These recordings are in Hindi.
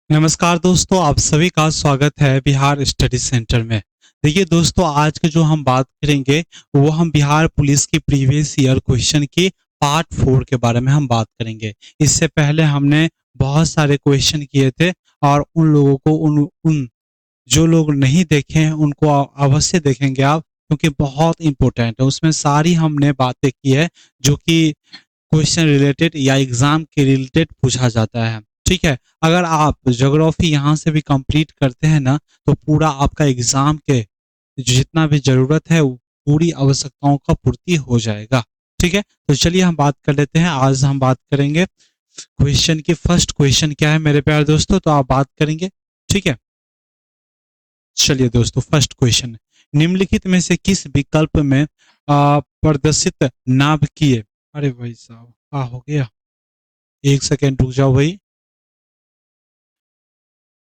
नमस्कार दोस्तों, आप सभी का स्वागत है बिहार स्टडी सेंटर में। देखिए दोस्तों, आज के जो हम बात करेंगे वो हम बिहार पुलिस की प्रीवियस ईयर क्वेश्चन की पार्ट 4 के बारे में हम बात करेंगे। इससे पहले हमने बहुत सारे क्वेश्चन किए थे और उन लोगों को उन उन जो लोग नहीं देखे हैं उनको अवश्य देखेंगे आप, क्योंकि बहुत इंपॉर्टेंट है। उसमें सारी हमने बातें की है जो कि क्वेश्चन रिलेटेड या एग्जाम के रिलेटेड पूछा जाता है। ठीक है, अगर आप ज्योग्राफी यहाँ से भी कंप्लीट करते हैं ना, तो पूरा आपका एग्जाम के जितना भी जरूरत है वो पूरी आवश्यकताओं का पूर्ति हो जाएगा। ठीक है, तो चलिए हम बात कर लेते हैं। आज हम बात करेंगे क्वेश्चन की। फर्स्ट क्वेश्चन क्या है मेरे प्यारे दोस्तों, तो आप बात करेंगे। ठीक है, चलिए दोस्तों, फर्स्ट क्वेश्चन, निम्नलिखित में से किस विकल्प में प्रदर्शित नाभिकीय, अरे भाई साहब हो गया, एक सेकेंड रुक जाओ भाई।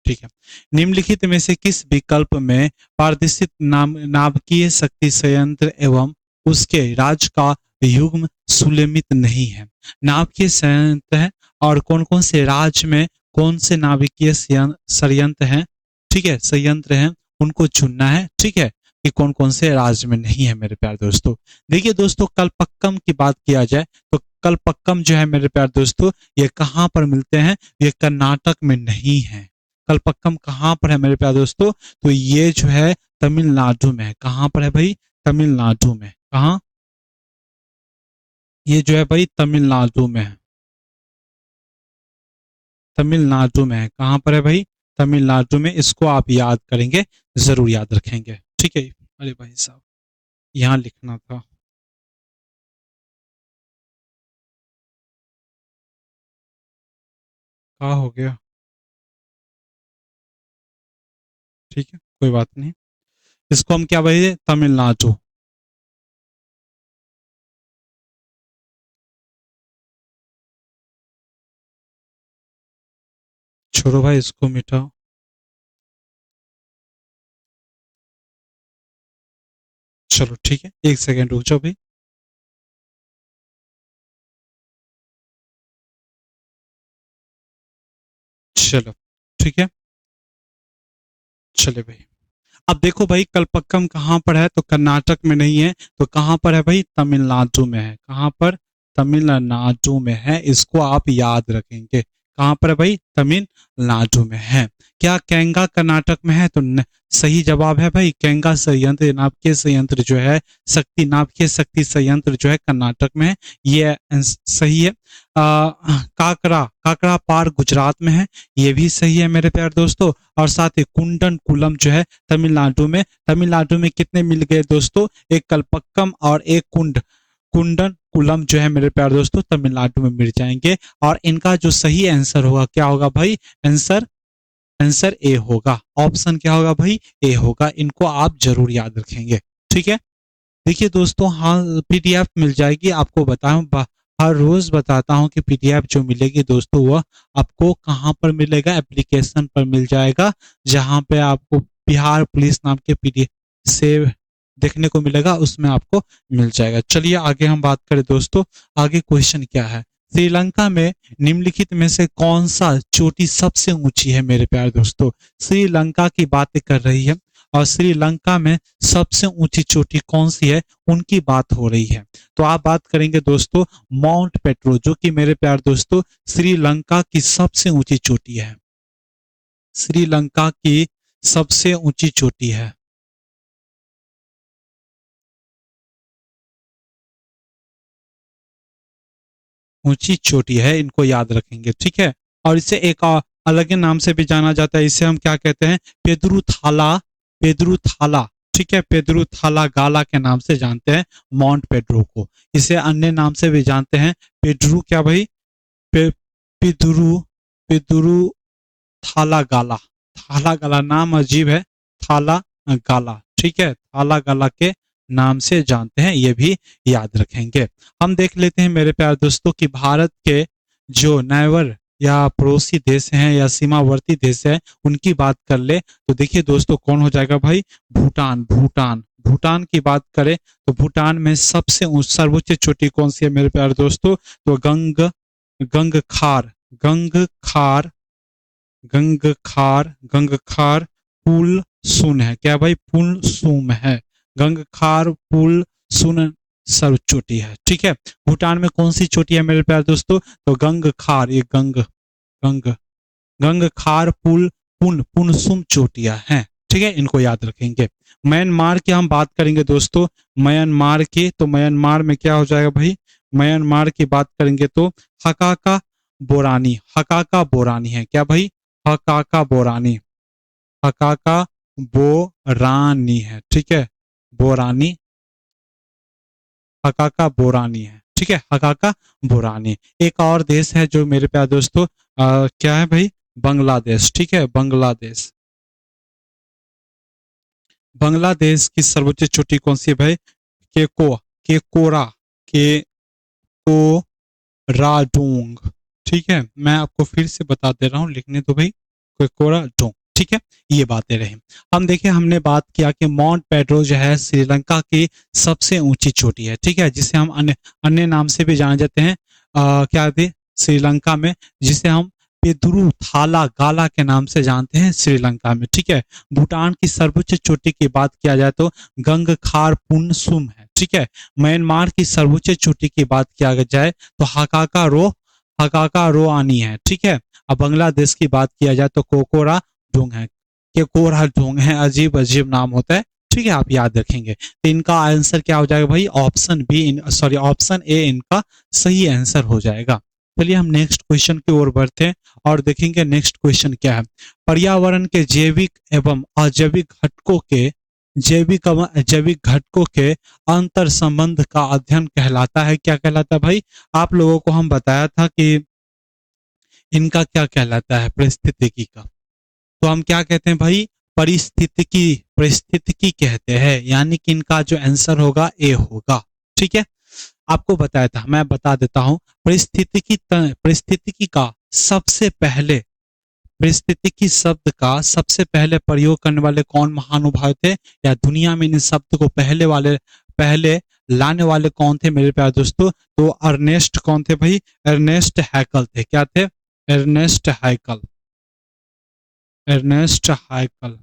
ठीक है, निम्नलिखित में से किस विकल्प में पारदर्शित नाभिकीय शक्ति संयंत्र एवं उसके राज्य का युग्म सुलेमित नहीं है? नाभिकीय संयंत्र है और कौन कौन से राज्य में कौन से नाभिकीय संयंत्र हैं, ठीक है, संयंत्र हैं, उनको चुनना है। ठीक है, कि कौन कौन से राज्य में नहीं है मेरे प्यारे दोस्तों। देखिए दोस्तों, कलपक्कम की बात किया जाए तो कलपक्कम जो है मेरे प्यारे दोस्तों, ये कहाँ पर मिलते हैं? ये कर्नाटक में नहीं है। कलपक्कम कहाँ पर है मेरे प्यारे दोस्तों? तो ये जो है तमिलनाडु में है। कहाँ पर है भाई? तमिलनाडु में। कहाँ? ये जो है भाई तमिलनाडु में है। तमिलनाडु में है। कहाँ पर है भाई? तमिलनाडु में। इसको आप याद करेंगे, जरूर याद रखेंगे। ठीक है, अरे भाई साहब यहाँ लिखना था। कहाँ हो गया? ठीक है, कोई बात नहीं। इसको हम क्या भाई? तमिलनाडु। छोड़ो भाई, इसको मिटाओ। चलो ठीक है, एक सेकेंड रुक जाओ भाई। चलो ठीक है, चले भाई। अब देखो भाई, कलपक्कम कहाँ पर है? तो कर्नाटक में नहीं है। तो कहाँ पर है भाई? तमिलनाडु में है। कहाँ पर? तमिलनाडु में है। इसको आप याद रखेंगे। कहाँ पर है भाई? तमिलनाडु में है। क्या कैंगा कर्नाटक में है? तो सही जवाब है भाई, कैंगा संयंत्र, नाभिकीय संयंत्र जो है, शक्ति नाभिकीय शक्ति संयंत्र जो है कर्नाटक में है। ये सही है। काकरा काकरा पार गुजरात में है। ये भी सही है मेरे प्यारे दोस्तों। और साथ ही कुंडन कुलम जो है तमिलनाडु में। तमिलनाडु में कितने मिल गए दोस्तों? एक कलपक्कम और एक कुंडन कुलम जो है मेरे प्यारे दोस्तों तमिलनाडु में मिल जाएंगे। और इनका जो सही आंसर होगा क्या होगा भाई? आंसर आंसर ए होगा। ऑप्शन क्या होगा भाई? ए होगा। इनको आप जरूर याद रखेंगे। ठीक है, देखिए दोस्तों, हाँ पीडीएफ मिल जाएगी। आपको बताऊं, हर रोज बताता हूं कि पीडीएफ जो मिलेगी दोस्तों वह आपको कहाँ पर मिलेगा? एप्लीकेशन पर मिल जाएगा, जहां पे आपको बिहार पुलिस नाम के पीडीएफ से देखने को मिलेगा, उसमें आपको मिल जाएगा। चलिए आगे हम बात करें दोस्तों। आगे क्वेश्चन क्या है? श्रीलंका में निम्नलिखित में से कौन सा चोटी सबसे ऊंची है मेरे प्यारे दोस्तों? श्रीलंका की बातें कर रही है और श्रीलंका में सबसे ऊंची चोटी कौन सी है उनकी बात हो रही है। तो आप बात करेंगे दोस्तों माउंट पेट्रो, जो कि मेरे प्यारे दोस्तों श्रीलंका की सबसे ऊंची चोटी है। श्रीलंका की सबसे ऊंची चोटी है। ऊंची चोटी है, इनको याद रखेंगे। ठीक है, और इसे एक अलग नाम से भी जाना जाता है। इसे हम क्या कहते हैं? पेदरू थाला। पेदरू थाला। ठीक है, पेदरू थाला गाला के नाम से जानते हैं माउंट पेड्रो को। इसे अन्य नाम से भी जानते हैं, पेड्रू क्या भाई? पे, पिदुरु पिदुरु थाला गाला। थाला गाला नाम अजीब है। थाला गाला, ठीक है, थाला गाला के नाम से जानते हैं, ये भी याद रखेंगे। हम देख लेते हैं मेरे प्यारे दोस्तों कि भारत के जो नाइबर या पड़ोसी देश हैं या सीमावर्ती देश है, उनकी बात कर ले तो देखिए दोस्तों कौन हो जाएगा भाई? भूटान। भूटान भूटान की बात करें तो भूटान में सबसे सर्वोच्च चोटी कौन सी है मेरे प्यारे दोस्तों? तो गंग गंग खार गंगखार, गंगखार पुल सुन है क्या भाई, पुल सुम है। गंगखार पुल सुन सर्व चोटी है, ठीक है। भूटान में कौन सी चोटी है मेरे प्यारे दोस्तों, तो गंगखार, ये गंग गंगखार पुल पुन पुनसुम चोटियां हैं, ठीक है, इनको याद रखेंगे। म्यांमार की हम बात करेंगे दोस्तों, म्यांमार की, तो म्यांमार में क्या हो जाएगा भाई, म्यांमार की बात करेंगे तो हकाका बोरानी, हकाका बोरानी है क्या भाई, हकाका बोरानी, हकाका बोरानी है, ठीक है, बोरानी, हकाका बोरानी है, ठीक है, हकाका बोरानी। एक और देश है जो मेरे प्यारे दोस्तों क्या है भाई, बांग्लादेश, ठीक है, बांग्लादेश। बांग्लादेश की सर्वोच्च चोटी कौन सी है भाई, केको, केकोरा, केकोराडोंग, ठीक है, मैं आपको फिर से बता दे रहा हूँ, लिखने दो भाई, केकोराडोंग, ठीक है। ये बातें रही। हम देखिए, हमने बात किया कि माउंट पेड्रो जो है श्रीलंका की सबसे ऊंची चोटी है, ठीक है, जिसे हम अन्य अन्य नाम से भी जाने जाते हैं, क्या थे श्रीलंका में, जिसे हम पेदुरु थाला गाला के नाम से जानते हैं श्रीलंका में, ठीक है। भूटान की सर्वोच्च चोटी की बात किया जाए तो गंगखार पुनसुम है, ठीक है। म्यांमार की सर्वोच्च चोटी की बात किया जाए तो हकाका रो आनी है, ठीक है। अब बांग्लादेश की बात किया जाए तो कोकोरा डोंग है, कोकोरा डोंग है, अजीब अजीब नाम होता है, ठीक है, आप याद रखेंगे। तो इनका आंसर क्या हो जाएगा भाई, option B, sorry option A इनका सही आंसर हो जाएगा। चलिए हम नेक्स्ट क्वेश्चन की ओर बढ़ते हैं और देखेंगे नेक्स्ट क्वेश्चन क्या है। पर्यावरण के जैविक एवं अजैविक घटकों के जैविक घटकों के अंतर संबंध का अध्ययन कहलाता है, क्या कहलाता है भाई, आप लोगों को हम बताया था कि इनका क्या कहलाता है, परिस्थितिकी का। तो हम क्या कहते हैं भाई, परिस्थितिकी, परिस्थितिकी कहते हैं, यानी कि इनका जो आंसर होगा ए होगा, ठीक है। आपको बताया था, मैं बता देता हूं, परिस्थितिकी का सबसे पहले, परिस्थितिकी शब्द का सबसे पहले प्रयोग करने वाले कौन महानुभाव थे, या दुनिया में इन शब्द को पहले लाने वाले कौन थे मेरे प्यारे दोस्तों, तो अर्नेस्ट कौन थे भाई, अर्नेस्ट हैकल थे, क्या थे, अर्नेस्ट हैकल, अर्नेस्ट हैकल,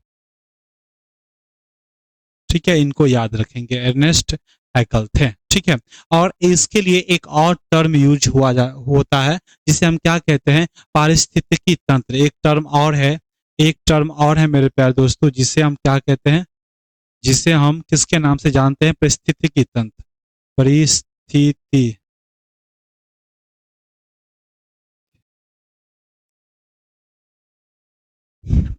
ठीक है, इनको याद रखेंगे, अर्नेस्ट हैकल थे, ठीक है। और इसके लिए एक और टर्म यूज होता है, जिसे हम क्या कहते हैं, पारिस्थितिकी तंत्र, एक टर्म और है, एक टर्म और है मेरे प्यारे दोस्तों, जिसे हम क्या कहते हैं, जिसे हम किसके नाम से जानते हैं, परिस्थितिकी तंत्र, परिस्थिति,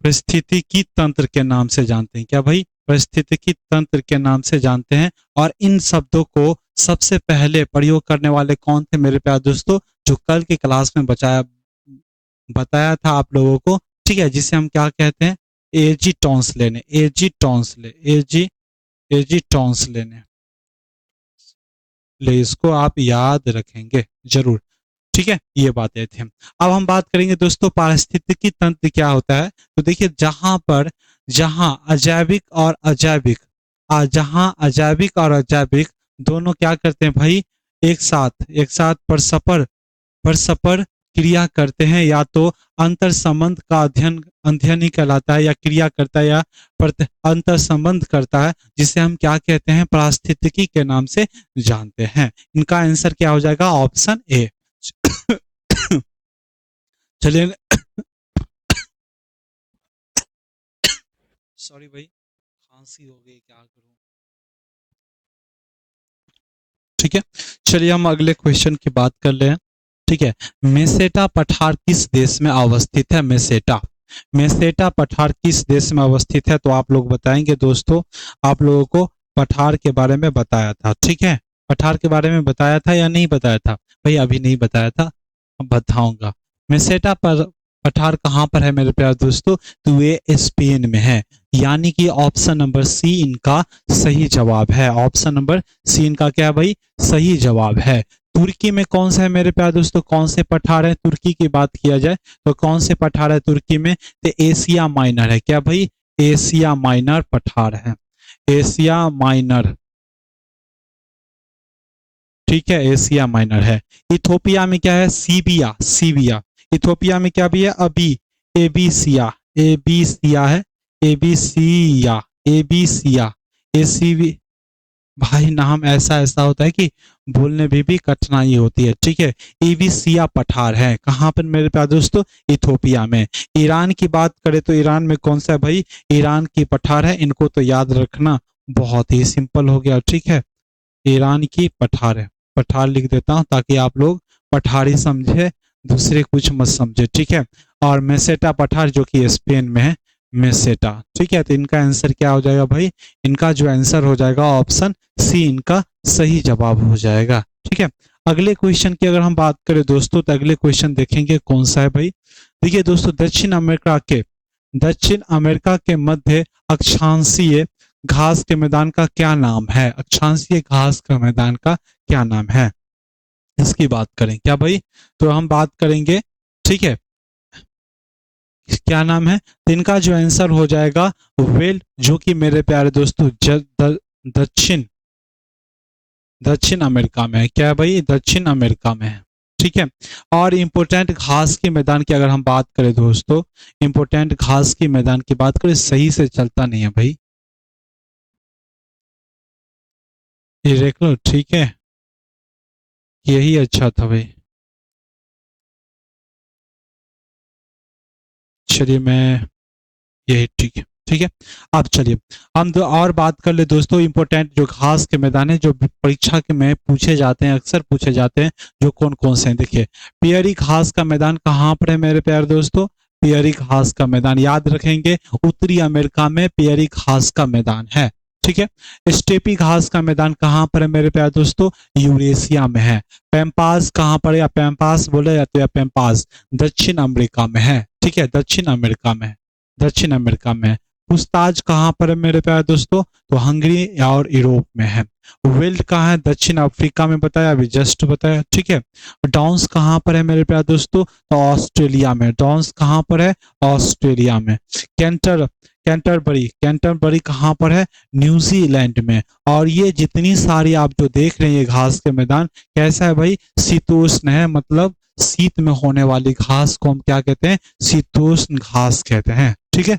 परिस्थितिकी तंत्र के नाम से जानते हैं, क्या भाई, परिस्थितिकी तंत्र के नाम से जानते हैं। और इन शब्दों को सबसे पहले प्रयोग करने वाले कौन थे मेरे प्यारे दोस्तों, जो कल की क्लास में बताया था आप लोगों को, ठीक है, जिसे हम क्या कहते हैं, एजी टॉन्सले ने, एजी टॉन्सले, एजी टॉन्सले ने, ले इसको आप याद रखेंगे जरूर, ठीक है, ये बातें थी। अब हम बात करेंगे दोस्तों, पारिस्थितिकी तंत्र क्या होता है, तो देखिए जहां अजैविक और अजैविक, जहां अजैविक और अजैविक दोनों क्या करते हैं भाई, एक साथ परस्पर क्रिया करते हैं, या तो अंतर संबंध का अध्ययन अध्ययन ही कहलाता है, या क्रिया करता है, या अंतर संबंध करता है, जिसे हम क्या कहते हैं, पारिस्थितिकी के नाम से जानते हैं। इनका आंसर क्या हो जाएगा, ऑप्शन ए। चलिए, सॉरी भाई, खांसी हो गई, क्या करूं, ठीक है। चलिए हम अगले क्वेश्चन की बात कर ले हैं, ठीक है। मेसेटा पठार किस देश में अवस्थित है, मेसेटा, मेसेटा पठार किस देश में अवस्थित है, तो आप लोग बताएंगे दोस्तों, आप लोगों को पठार के बारे में बताया था, ठीक है, पठार के बारे में बताया था या नहीं बताया था भाई, अभी नहीं बताया था, अब बताऊंगा। मेसेटा पर पठार कहाँ पर है मेरे प्यारे दोस्तों, तो ये स्पेन में है, यानी कि ऑप्शन नंबर सी इनका सही जवाब है, ऑप्शन नंबर सी इनका क्या है भाई, सही जवाब है। तुर्की में कौन सा है मेरे प्यारे दोस्तों, कौन से पठार है, तुर्की की बात किया जाए तो कौन से पठार है तुर्की में, तो एशिया माइनर है, क्या भाई, एशिया माइनर पठार है, एशिया माइनर, ठीक है, एशिया माइनर है। इथोपिया में क्या है, सीबिया, सीबिया, इथोपिया में क्या भी है, अभी एबीसिया, एबीसिया है, एबीसिया, एबीसिया, एसीबी। भाई नाम ऐसा ऐसा होता है कि बोलने में भी कठिनाई होती है, ठीक है। एबीसिया पठार है, कहाँ पर मेरे प्यारे दोस्तों, इथोपिया में। ईरान की बात करें तो ईरान में कौन सा है भाई, ईरान की पठार है। इनको तो याद रखना बहुत ही सिंपल हो गया, ठीक है। ईरान की पठार है, पठार लिख देता हूँ ताकि आप लोग पठारी समझे, दूसरे कुछ मत समझे, ठीक है। और मेसेटा पठार जो कि स्पेन में है, मेसेटा, ठीक है। तो इनका आंसर क्या हो जाएगा भाई, इनका जो आंसर हो जाएगा ऑप्शन सी इनका सही जवाब हो जाएगा, ठीक है। अगले क्वेश्चन की अगर हम बात करें दोस्तों, तो अगले क्वेश्चन देखेंगे कौन सा है भाई। देखिए दोस्तों, दक्षिण अमेरिका के मध्य अक्षांशीय घास के मैदान का क्या नाम है, अक्षांशीय घास के मैदान का क्या नाम है, इसकी बात करें क्या भाई, तो हम बात करेंगे, ठीक है। क्या नाम है, तो इनका जो आंसर हो जाएगा वेल, जो कि मेरे प्यारे दोस्तों दक्षिण दक्षिण अमेरिका में है। क्या है भाई, दक्षिण अमेरिका में है, ठीक है। और इंपोर्टेंट घास के मैदान की अगर हम बात करें दोस्तों, इंपोर्टेंट घास के मैदान की बात करें, सही से चलता नहीं है भाई, इरेगुलर, ठीक है। यही अच्छा था भाई। चलिए मैं, यही ठीक है, ठीक है। अब चलिए हम दो और बात कर ले दोस्तों, इंपोर्टेंट जो घास के मैदान है जो परीक्षा के में पूछे जाते हैं, अक्सर पूछे जाते हैं, जो कौन कौन से हैं। देखिए, पियरी घास का मैदान कहाँ पर है मेरे प्यारे दोस्तों, पियरी घास का मैदान याद रखेंगे, उत्तरी अमेरिका में पियरी घास का मैदान है, ठीक है। स्टेपी घास का मैदान कहाँ पर है मेरे प्यारे दोस्तों, यूरेशिया में है। पैम्पास कहाँ पर है, या पैम्पास बोले जाते हैं, पैम्पास दक्षिण अमेरिका में है, ठीक है, दक्षिण अमेरिका में, दक्षिण अमेरिका में। पूछताछ कहाँ पर है मेरे प्यारे दोस्तों, तो हंगरी और यूरोप में है। वेल्ड कहाँ है, दक्षिण अफ्रीका में, बताया अभी जस्ट बताया, ठीक है। डाउन्स कहाँ पर है मेरे प्यारे दोस्तों, तो ऑस्ट्रेलिया में। डाउन्स कहाँ पर है, ऑस्ट्रेलिया में। कैंटर कैंटरबरी कहाँ पर है, न्यूजीलैंड में। और ये जितनी सारी आप जो देख रहे हैं ये घास के मैदान कैसा है भाई, शीतोष्ण है, मतलब शीत में होने वाली घास को हम क्या कहते हैं, शीतोष्ण घास कहते हैं, ठीक है।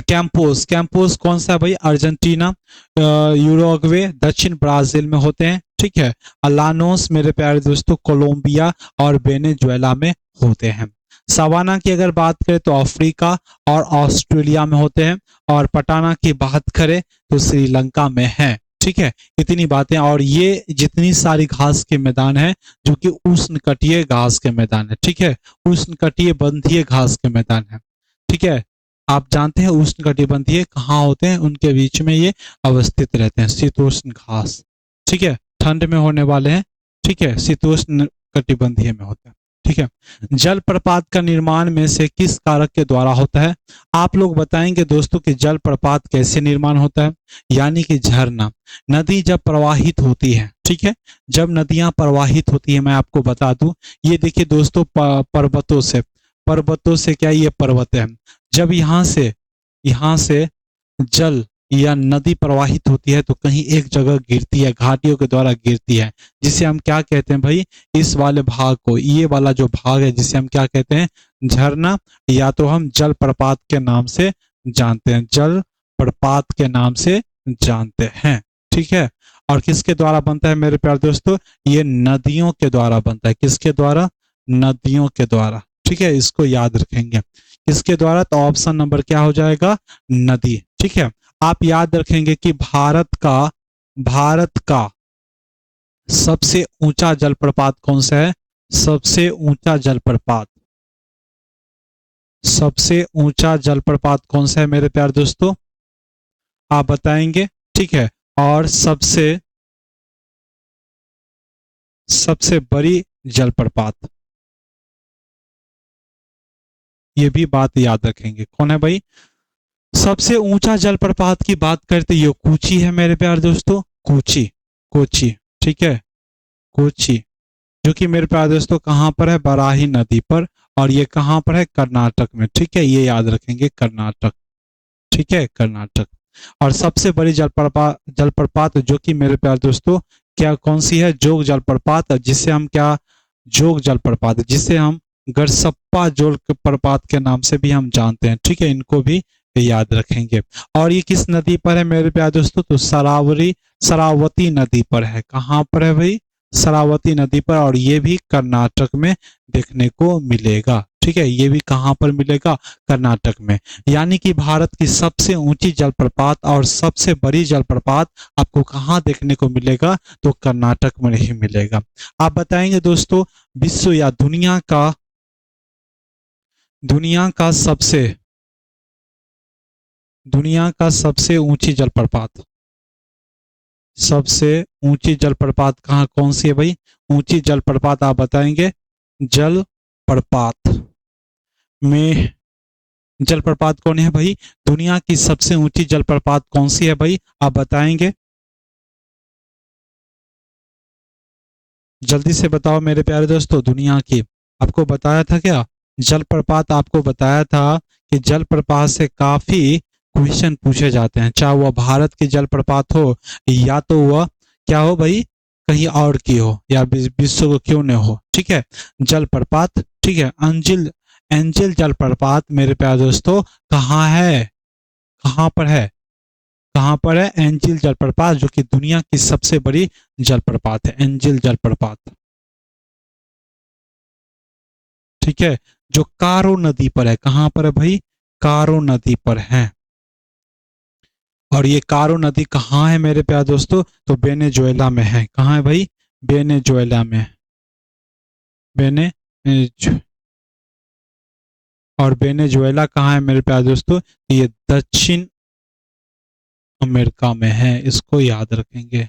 कैंपोस, कैंपोस कौन सा है भाई, अर्जेंटीना, यूरुग्वे, दक्षिण ब्राजील में होते हैं, ठीक है। अलानोस मेरे प्यारे दोस्तों कोलंबिया और वेनेजुएला में होते हैं। सवाना की अगर बात करें तो अफ्रीका और ऑस्ट्रेलिया में होते हैं। और पटाना की बात करें तो श्रीलंका में है, ठीक है। इतनी बातें, और ये जितनी सारी घास के मैदान है जो कि उष्णकटिबंधीय घास के मैदान है, ठीक है, उष्णकटिबंधीय घास के मैदान है, ठीक है। आप जानते हैं उष्णकटिबंधीय कहाँ होते हैं, उनके बीच में ये अवस्थित रहते हैं, शीतोष्ण घास, ठीक है, ठंड में होने वाले हैं, ठीक है, शीतोष्ण कटिबंधीय में होते हैं, ठीक है। जल प्रपात का निर्माण में से किस कारक के द्वारा होता है, आप लोग बताएंगे दोस्तों कि जल प्रपात कैसे निर्माण होता है, यानी कि झरना, नदी जब प्रवाहित होती है, ठीक है, जब नदियां प्रवाहित होती है, मैं आपको बता दूं, ये देखिए दोस्तों, पर्वतों से क्या, ये पर्वत है, जब यहाँ से जल या नदी प्रवाहित होती है तो कहीं एक जगह गिरती है, घाटियों के द्वारा गिरती है, जिसे हम क्या कहते हैं भाई, इस वाले भाग को, ये वाला जो भाग है जिसे हम क्या कहते हैं, झरना, या तो हम जल प्रपात के नाम से जानते हैं, जल प्रपात के नाम से जानते हैं, ठीक है। और किसके द्वारा बनता है मेरे प्यारे दोस्तों, ये नदियों के द्वारा बनता है, किसके द्वारा, नदियों के द्वारा, ठीक है, इसको याद रखेंगे, किसके द्वारा, तो ऑप्शन नंबर क्या हो जाएगा, नदी, ठीक है। आप याद रखेंगे कि भारत का सबसे ऊंचा जलप्रपात कौन सा है, सबसे ऊंचा जलप्रपात, सबसे ऊंचा जलप्रपात कौन सा है मेरे प्यारे दोस्तों, आप बताएंगे, ठीक है। और सबसे बड़ी जलप्रपात, ये भी बात याद रखेंगे, कौन है भाई, सबसे ऊंचा जलप्रपात की बात करते ये कोची है मेरे प्यारे दोस्तों, कोची, कोची, ठीक है, कोची, जो कि मेरे प्यारे दोस्तों कहाँ पर है, बराही नदी पर, और ये कहाँ पर है, कर्नाटक में, ठीक है, ये याद रखेंगे, कर्नाटक, ठीक है, कर्नाटक। और सबसे बड़ी जलप्रपात जो कि मेरे प्यारे दोस्तों क्या, कौन सी है, जोग जलप्रपात, जिसे हम क्या, जोग जलप्रपात, जिसे हम गरसप्पा जलप्रपात के नाम से भी हम जानते हैं। ठीक है, इनको भी याद रखेंगे। और ये किस नदी पर है मेरे प्यारे दोस्तों? तो शरावती नदी पर है। कहाँ पर है भाई? शरावती नदी पर। और ये भी कर्नाटक में देखने को मिलेगा। ठीक है, ये भी कहाँ पर मिलेगा? कर्नाटक में। यानी कि भारत की सबसे ऊंची जलप्रपात और सबसे बड़ी जलप्रपात आपको कहाँ देखने को मिलेगा? तो कर्नाटक में ही मिलेगा। आप बताएंगे दोस्तों, विश्व या दुनिया का सबसे ऊंची जलप्रपात, सबसे ऊंची जलप्रपात कहाँ कौन सी है भाई? ऊंची जलप्रपात आप बताएंगे। जलप्रपात में जलप्रपात कौन है भाई? दुनिया की सबसे ऊंची जलप्रपात कौन सी है भाई? आप बताएंगे, जल्दी से बताओ मेरे प्यारे दोस्तों। दुनिया की आपको बताया था क्या? जलप्रपात आपको बताया था कि जलप्रपात से काफी क्वेश्चन पूछे जाते हैं, चाहे वह भारत की जलप्रपात हो या तो वह क्या हो भाई, कहीं और की हो या विश्व को क्यों न हो। ठीक है, जलप्रपात। ठीक है, एंजिल जलप्रपात मेरे प्यारे दोस्तों कहाँ है? कहाँ पर है? कहाँ पर है एंजिल जलप्रपात, जो कि दुनिया की सबसे बड़ी जलप्रपात है, एंजिल जलप्रपात। ठीक है, जो कारो नदी पर है। कहाँ पर है भाई? कारो नदी पर है। और ये कारो नदी कहाँ है मेरे प्यारे दोस्तों? तो वेनेजुएला में है। कहाँ है भाई? वेनेजुएला में। वेने और वेनेजुएला कहाँ है मेरे प्यारे दोस्तों? ये दक्षिण अमेरिका में है, इसको याद रखेंगे।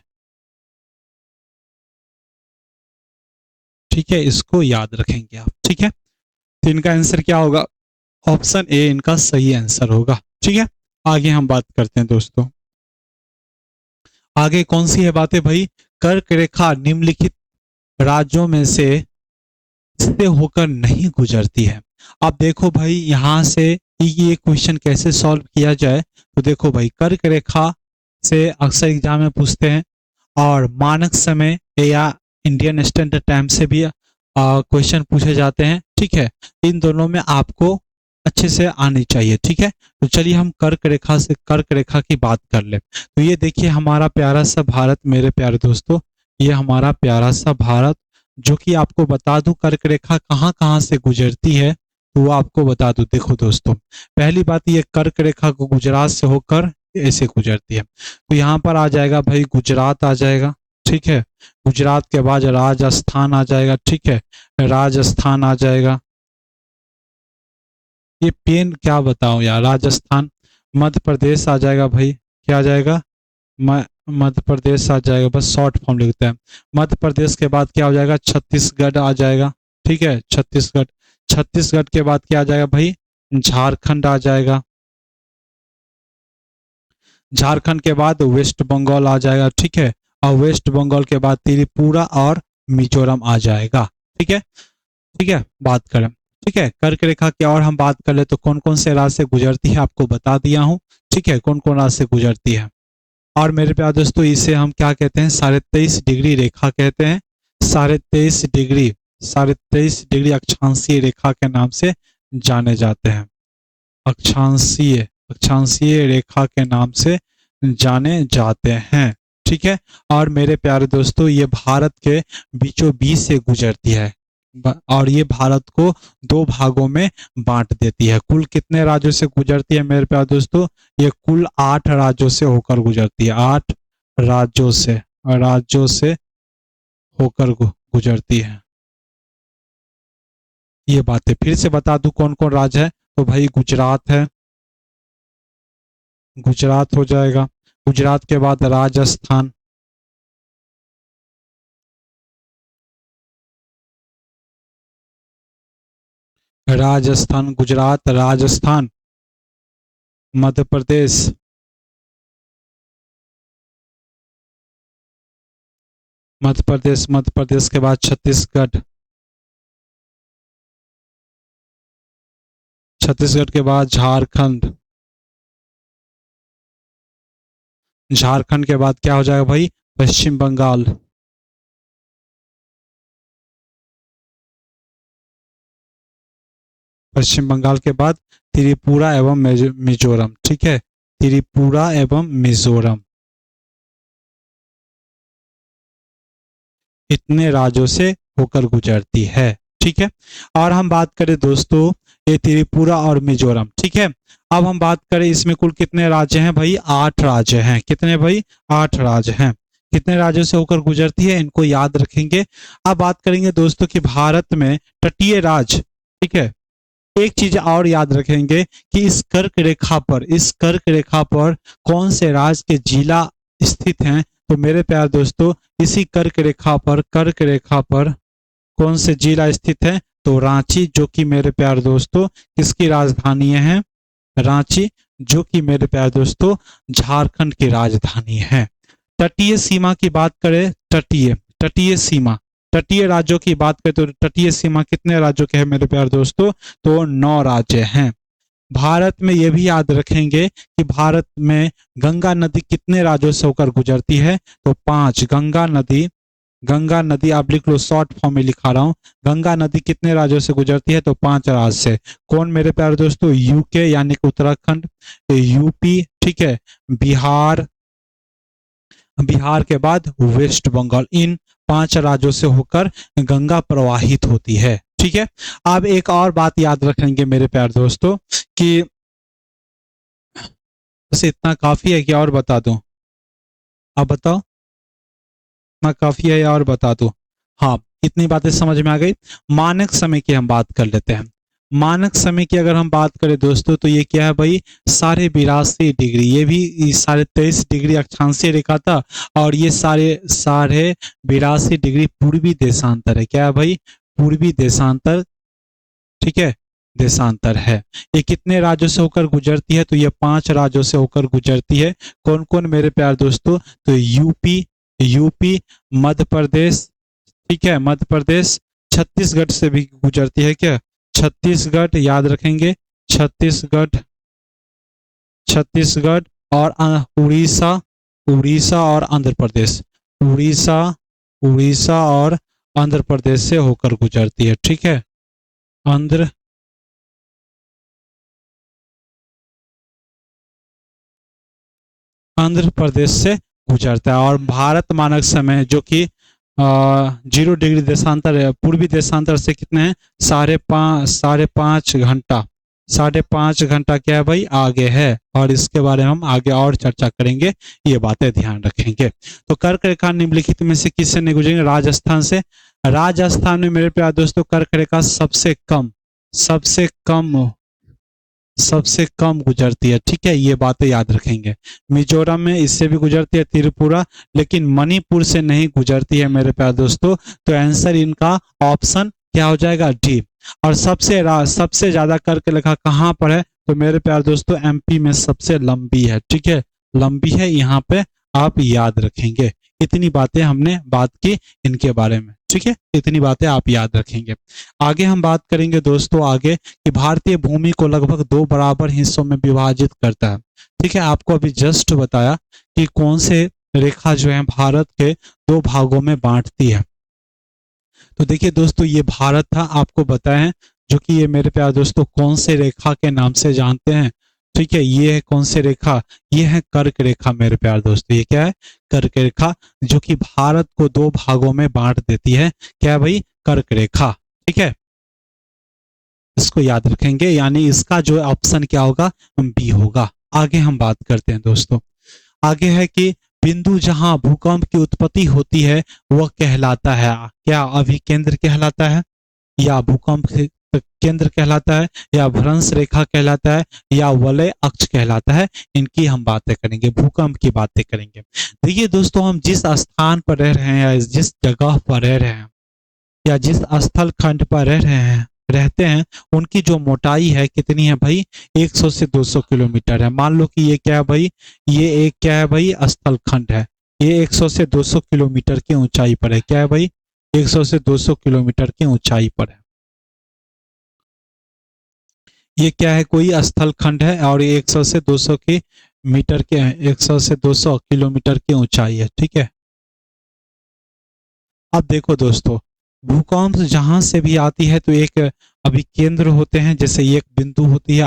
ठीक है, इसको याद रखेंगे आप। ठीक है, तो इनका आंसर क्या होगा? ऑप्शन ए इनका सही आंसर होगा। ठीक है, आगे हम बात करते हैं दोस्तों। आगे कौन सी है बातें भाई? कर्क रेखा निम्नलिखित राज्यों में से होकर नहीं गुजरती है। अब देखो भाई, यहां से ये क्वेश्चन कैसे सॉल्व किया जाए। तो देखो भाई, कर्क रेखा से अक्सर एग्जाम में पूछते हैं, और मानक समय या इंडियन स्टैंडर्ड टाइम से भी क्वेश्चन पूछे जाते हैं। ठीक है, इन दोनों में आपको अच्छे से आनी चाहिए। ठीक है, तो चलिए हम कर्क रेखा की बात कर ले। तो ये देखिए हमारा प्यारा सा भारत मेरे प्यारे दोस्तों, ये हमारा प्यारा सा भारत, जो कि आपको बता दूं कर्क रेखा कहाँ कहाँ से गुजरती है, तो वो आपको बता दूं। देखो दोस्तों, पहली बात, ये कर्क रेखा को गुजरात से होकर ऐसे गुजरती है। तो यहाँ पर आ जाएगा भाई गुजरात आ जाएगा। ठीक है, गुजरात के बाद राजस्थान आ जाएगा। ठीक है, राजस्थान आ जाएगा। ये पेन क्या बताऊं यार, राजस्थान। मध्य प्रदेश आ जाएगा भाई। क्या आ जाएगा? मध्य प्रदेश आ जाएगा, बस शॉर्ट फॉर्म लिखते हैं। मध्य प्रदेश के बाद क्या हो जाएगा? छत्तीसगढ़ आ जाएगा। ठीक है, छत्तीसगढ़। छत्तीसगढ़ के बाद क्या आ जाएगा भाई? झारखंड आ जाएगा। झारखंड के बाद वेस्ट बंगाल आ जाएगा। ठीक है, और वेस्ट बंगाल के बाद त्रिपुरा और मिजोरम आ जाएगा। ठीक है, ठीक है, बात करें। ठीक है, कर्क रेखा की और हम बात कर ले तो कौन कौन से राज्य से गुजरती है आपको बता दिया हूं। ठीक है, कौन कौन राज्य से गुजरती है। और मेरे प्यारे दोस्तों, इसे हम क्या कहते हैं? 23.5 डिग्री रेखा कहते हैं। 23.5 डिग्री, 23.5 डिग्री अक्षांशीय रेखा के नाम से जाने जाते हैं। अक्षांशीय, अक्षांशीय रेखा के नाम से जाने जाते हैं। ठीक है, और मेरे प्यारे दोस्तों, ये भारत के बीचों बीच से गुजरती है, और ये भारत को दो भागों में बांट देती है। कुल कितने राज्यों से गुजरती है मेरे प्यारे दोस्तों? ये कुल 8 राज्यों से होकर गुजरती है। 8 राज्यों से होकर गुजरती है। ये बातें फिर से बता दूं कौन कौन राज्य है। तो भाई गुजरात है, गुजरात हो जाएगा। गुजरात के बाद राजस्थान, राजस्थान, गुजरात, राजस्थान, मध्य प्रदेश, मध्य प्रदेश, मध्य प्रदेश के बाद छत्तीसगढ़, छत्तीसगढ़ के बाद झारखंड, झारखंड के बाद क्या हो जाएगा भाई? पश्चिम बंगाल, पश्चिम बंगाल के बाद त्रिपुरा एवं मिजोरम, ठीक है, त्रिपुरा एवं मिजोरम, इतने राज्यों से होकर गुजरती है, ठीक है। और हम बात करें दोस्तों ये त्रिपुरा और मिजोरम, ठीक है। अब हम बात करें इसमें कुल कितने राज्य हैं भाई, 8 राज्य हैं। कितने भाई, 8 राज्य हैं। कितने राज्यों से होकर गुजरती है, इनको याद रखेंगे। अब बात करेंगे दोस्तों कि भारत में तटीय राज्य, ठीक है। एक चीज और याद रखेंगे कि इस कर्क रेखा पर कौन से राज्य के जिला स्थित हैं। तो मेरे प्यारे दोस्तों इसी कर्क रेखा पर कौन से जिला स्थित है, तो रांची, जो कि मेरे प्यारे दोस्तों किसकी राजधानी है, रांची, जो कि मेरे प्यारे दोस्तों झारखंड की राजधानी है। तटीय सीमा की बात करें, तटीय सीमा, तटीय राज्यों की बात करें तो तटीय सीमा कितने राज्यों के हैं मेरे प्यारे दोस्तों, तो 9 राज्य हैं। भारत में यह भी याद रखेंगे कि भारत में गंगा नदी कितने राज्यों से होकर गुजरती है, तो 5। गंगा नदी आप लिख लो, शॉर्ट फॉर्म में लिखा रहा हूं। गंगा नदी कितने राज्यों से गुजरती है, तो 5 राज्य से। कौन मेरे प्यारे दोस्तों, यूके यानी कि उत्तराखंड, यूपी, ठीक है, बिहार, बिहार के बाद वेस्ट बंगाल, इन 5 राज्यों से होकर गंगा प्रवाहित होती है, ठीक है। अब एक और बात याद रखेंगे मेरे प्यारे दोस्तों कि बस इतना काफी है कि और बता दूं, आप बताओ इतना काफी है या और बता दूं। हाँ, इतनी बातें समझ में आ गई। मानक समय की हम बात कर लेते हैं। मानक समय की अगर हम बात करें दोस्तों तो ये क्या है भाई, 82.5 डिग्री, ये भी 23.5 डिग्री अक्षांशीय रेखा था, और ये 82.5 डिग्री पूर्वी देशांतर है। क्या है भाई, पूर्वी देशांतर, ठीक है, देशांतर है। ये कितने राज्यों से होकर गुजरती है, तो ये 5 राज्यों से होकर गुजरती है। कौन कौन मेरे प्यारे दोस्तों, तो यूपी, मध्य प्रदेश, ठीक है, मध्य प्रदेश, छत्तीसगढ़ से भी गुजरती है। क्या, छत्तीसगढ़ याद रखेंगे, छत्तीसगढ़ और उड़ीसा और आंध्र प्रदेश, उड़ीसा और आंध्र प्रदेश से होकर गुजरती है, ठीक है। आंध्र प्रदेश से गुजरता है। और भारत मानक समय जो कि 0 डिग्री देशांतर है, पूर्वी देशांतर से कितने हैं, 5.5 घंटा क्या है भाई, आगे है। और इसके बारे में हम आगे और चर्चा करेंगे, ये बातें ध्यान रखेंगे। तो कर्क रेखा निम्नलिखित में से किससे नहीं गुजरेंगे, राजस्थान से। राजस्थान में मेरे प्यारे दोस्तों कर्क रेखा सबसे कम गुजरती है, ठीक है, ये बातें याद रखेंगे। मिजोरम में इससे भी गुजरती है, त्रिपुरा, लेकिन मणिपुर से नहीं गुजरती है मेरे प्यारे दोस्तों। तो आंसर इनका ऑप्शन क्या हो जाएगा, डी। और सबसे ज्यादा कर्क रेखा कहाँ पर है, तो मेरे प्यारे दोस्तों एमपी में सबसे लंबी है, ठीक है, लंबी है, यहाँ पे आप याद रखेंगे। इतनी बातें हमने बात की इनके बारे में, ठीक है, इतनी बातें आप याद रखेंगे। आगे हम बात करेंगे दोस्तों आगे कि भारतीय भूमि को लगभग 2 बराबर हिस्सों में विभाजित करता है, ठीक है। आपको अभी जस्ट बताया कि कौन से रेखा जो है भारत के 2 भागों में बांटती है। तो देखिए दोस्तों ये भारत था, आपको बताएं, जो कि ये मेरे प्यारे दोस्तों कौन से रेखा के नाम से जानते हैं, ठीक है। ये है कौन सी रेखा, ये है कर्क रेखा मेरे प्यारे दोस्तों। ये क्या है, कर्क रेखा, जो कि भारत को 2 भागों में बांट देती है। क्या है भाई, कर्क रेखा, ठीक है, इसको याद रखेंगे। यानी इसका जो ऑप्शन क्या होगा, बी होगा। आगे हम बात करते हैं दोस्तों, आगे है कि बिंदु जहां भूकंप की उत्पत्ति होती है वह कहलाता है, क्या अभिकेंद्र कहलाता है, या भूकंप केंद्र कहलाता है, या भ्रंश रेखा कहलाता है, या वलय अक्ष कहलाता है। इनकी हम बातें करेंगे, भूकंप की बातें करेंगे। देखिए दोस्तों हम जिस स्थान पर रह रहे हैं, या जिस जगह पर रह रहे हैं, या जिस स्थल खंड पर रहते हैं, उनकी जो मोटाई है कितनी है भाई, 100 से 200 किलोमीटर है। मान लो कि ये क्या है भाई, ये एक क्या है भाई, स्थल खंड है। ये 100 से 200 किलोमीटर की ऊंचाई पर है। क्या है भाई, 100 से 200 किलोमीटर की ऊंचाई पर है। ये क्या है, कोई स्थल खंड है, और ये 100 से 200 की मीटर के 100 से 200 किलोमीटर की ऊंचाई है, ठीक है। अब देखो दोस्तों, भूकंप जहां से भी आती है तो एक अभी केंद्र होते हैं, जैसे ये एक बिंदु होती है,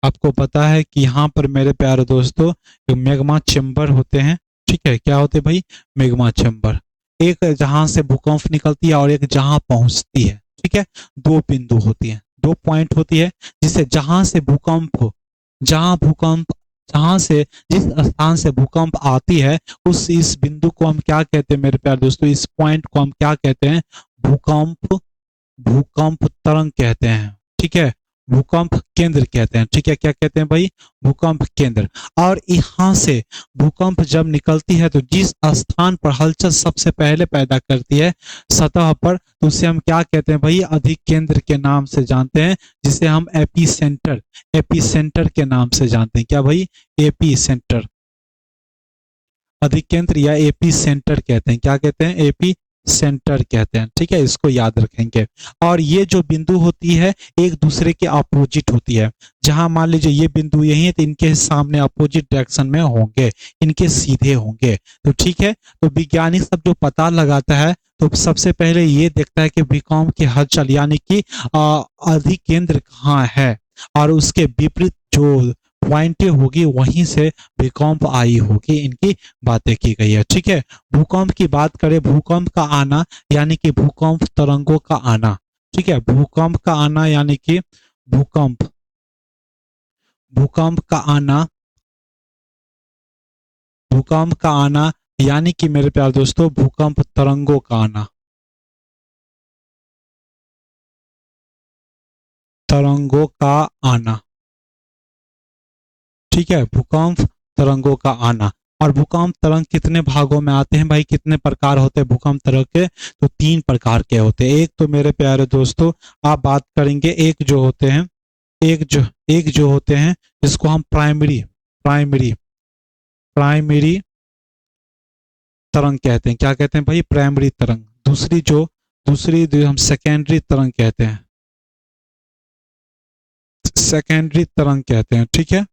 आपको पता है कि यहाँ पर मेरे प्यारे दोस्तों मैग्मा चेम्बर होते हैं। ठीक है, क्या होते हैं भाई? Magma chamber. एक जहां से भूकंप निकलती है और एक जहां पहुंचती है। ठीक है, दो बिंदु होती है, दो पॉइंट होती है, जिससे जहां से भूकंप हो, जहां भूकंप जहां से जिस स्थान से भूकंप आती है, उस इस बिंदु को हम क्या कहते हैं मेरे प्यारे दोस्तों? इस पॉइंट को हम क्या कहते हैं? भूकंप भूकंप तरंग कहते हैं। ठीक है, भूकंप केंद्र कहते हैं। ठीक है, क्या कहते हैं भाई? भूकंप केंद्र। और यहाँ से भूकंप जब निकलती है तो जिस स्थान पर हलचल सबसे पहले पैदा करती है सतह पर, तो उसे हम क्या कहते हैं भाई? अधिकेंद्र के नाम से जानते हैं, जिसे हम एपी सेंटर के नाम से जानते हैं। क्या भाई? एपी सेंटर, अधिकेंद्र या एपी सेंटर कहते हैं। क्या कहते हैं? एपी सेंटर कहते हैं। ठीक है, इसको याद रखेंगे। और ये जो बिंदु होती है एक दूसरे के अपोजिट होती है। जहां मान लीजिए ये बिंदु यही है तो इनके सामने अपोजिट डायरेक्शन में होंगे, इनके सीधे होंगे। तो ठीक है, तो वैज्ञानिक सब जो पता लगाता है तो सबसे पहले ये देखता है कि भूकंप की हलचल यानी कि अधिकेंद्र कहाँ है, और उसके विपरीत जो पॉइंटें होगी वहीं से भूकंप आई होगी। इनकी बातें की गई है। ठीक है, भूकंप की बात करें, भूकंप का आना यानी कि भूकंप तरंगों का आना। ठीक है, भूकंप का आना यानी कि भूकंप भूकंप का आना भूकंप का आना यानी कि मेरे प्यारे दोस्तों भूकंप तरंगों का आना, तरंगों का आना। ठीक है, भूकंप तरंगों का आना। और भूकंप तरंग कितने भागों में आते हैं भाई? कितने प्रकार होते हैं भूकंप तरंग के? तो तीन प्रकार के होते हैं। एक तो मेरे प्यारे दोस्तों आप बात करेंगे, एक जो होते हैं जिसको हम प्राइमरी प्राइमरी तरंग कहते हैं। क्या कहते हैं भाई? प्राइमरी तरंग। दूसरी जो हम सेकेंडरी तरंग कहते हैं, सेकेंडरी तरंग कहते हैं। ठीक है,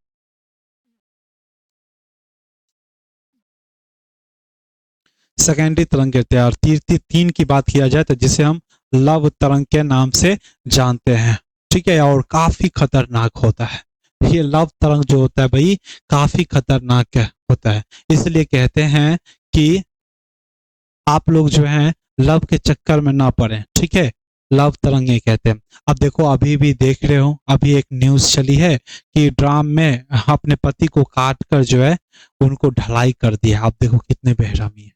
सेकेंडरी तरंग कहते हैं। और तीन की बात किया जाए तो जिसे हम लव तरंग के नाम से जानते हैं। ठीक है, और काफी खतरनाक होता है ये लव तरंग जो होता है भाई, काफी खतरनाक होता है। इसलिए कहते हैं कि आप लोग जो हैं लव के चक्कर में ना पड़े। ठीक है, लव तरंगे कहते हैं। अब देखो, अभी भी देख रहे हो, अभी एक न्यूज चली है कि ड्राम में अपने पति को काट कर जो है उनको ढलाई कर दिया। आप देखो कितने बेरहमी है,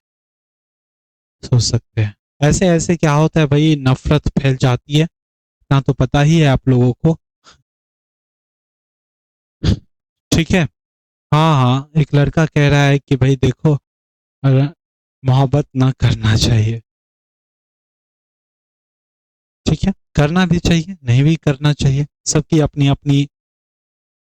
सोच सकते हैं। ऐसे ऐसे क्या होता है भाई? नफरत फैल जाती है ना, तो पता ही है आप लोगों को। ठीक है, हाँ हाँ, एक लड़का कह रहा है कि भाई देखो, मोहब्बत ना करना चाहिए। ठीक है, करना भी चाहिए, नहीं भी करना चाहिए, सबकी अपनी अपनी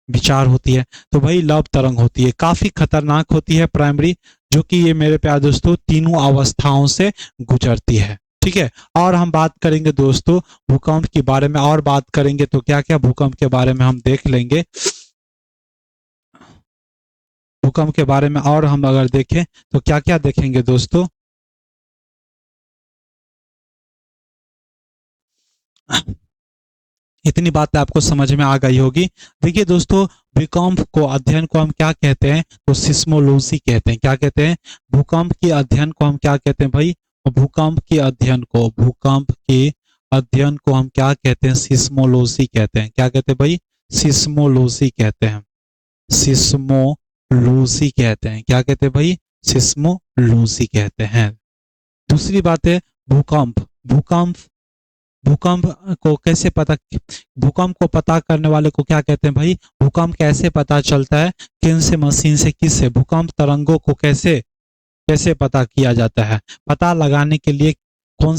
विचार होती है। तो भाई लव तरंग होती है, काफी खतरनाक होती है प्राइमरी, जो कि ये मेरे प्यारे दोस्तों तीनों अवस्थाओं से गुजरती है। ठीक है, और हम बात करेंगे दोस्तों भूकंप के बारे में, और बात करेंगे तो क्या क्या भूकंप के बारे में हम देख लेंगे। भूकंप के बारे में और हम अगर देखें तो क्या क्या देखेंगे दोस्तों? इतनी बात आपको समझ में आ गई होगी। देखिए दोस्तों, भूकंप को अध्ययन को हम क्या कहते हैं? तो सिस्मोलॉजी कहते हैं। क्या कहते हैं? भूकंप के अध्ययन को हम क्या कहते हैं भाई? भूकंप के अध्ययन को हम क्या कहते हैं? सिस्मोलॉजी कहते हैं। क्या कहते हैं भाई? सिस्मोलॉजी कहते हैं। सिस्मोलॉजी कहते हैं। क्या कहते हैं भाई? सिस्मोलॉजी कहते हैं। दूसरी बात है भूकंप भूकंप भूकंप को कैसे पता भूकंप को पता करने वाले को क्या कहते हैं भाई? भूकंप कैसे पता चलता है? किन से मशीन से, किससे? भूकंप तरंगों को कैसे कैसे पता किया जाता है? पता लगाने के लिए कौन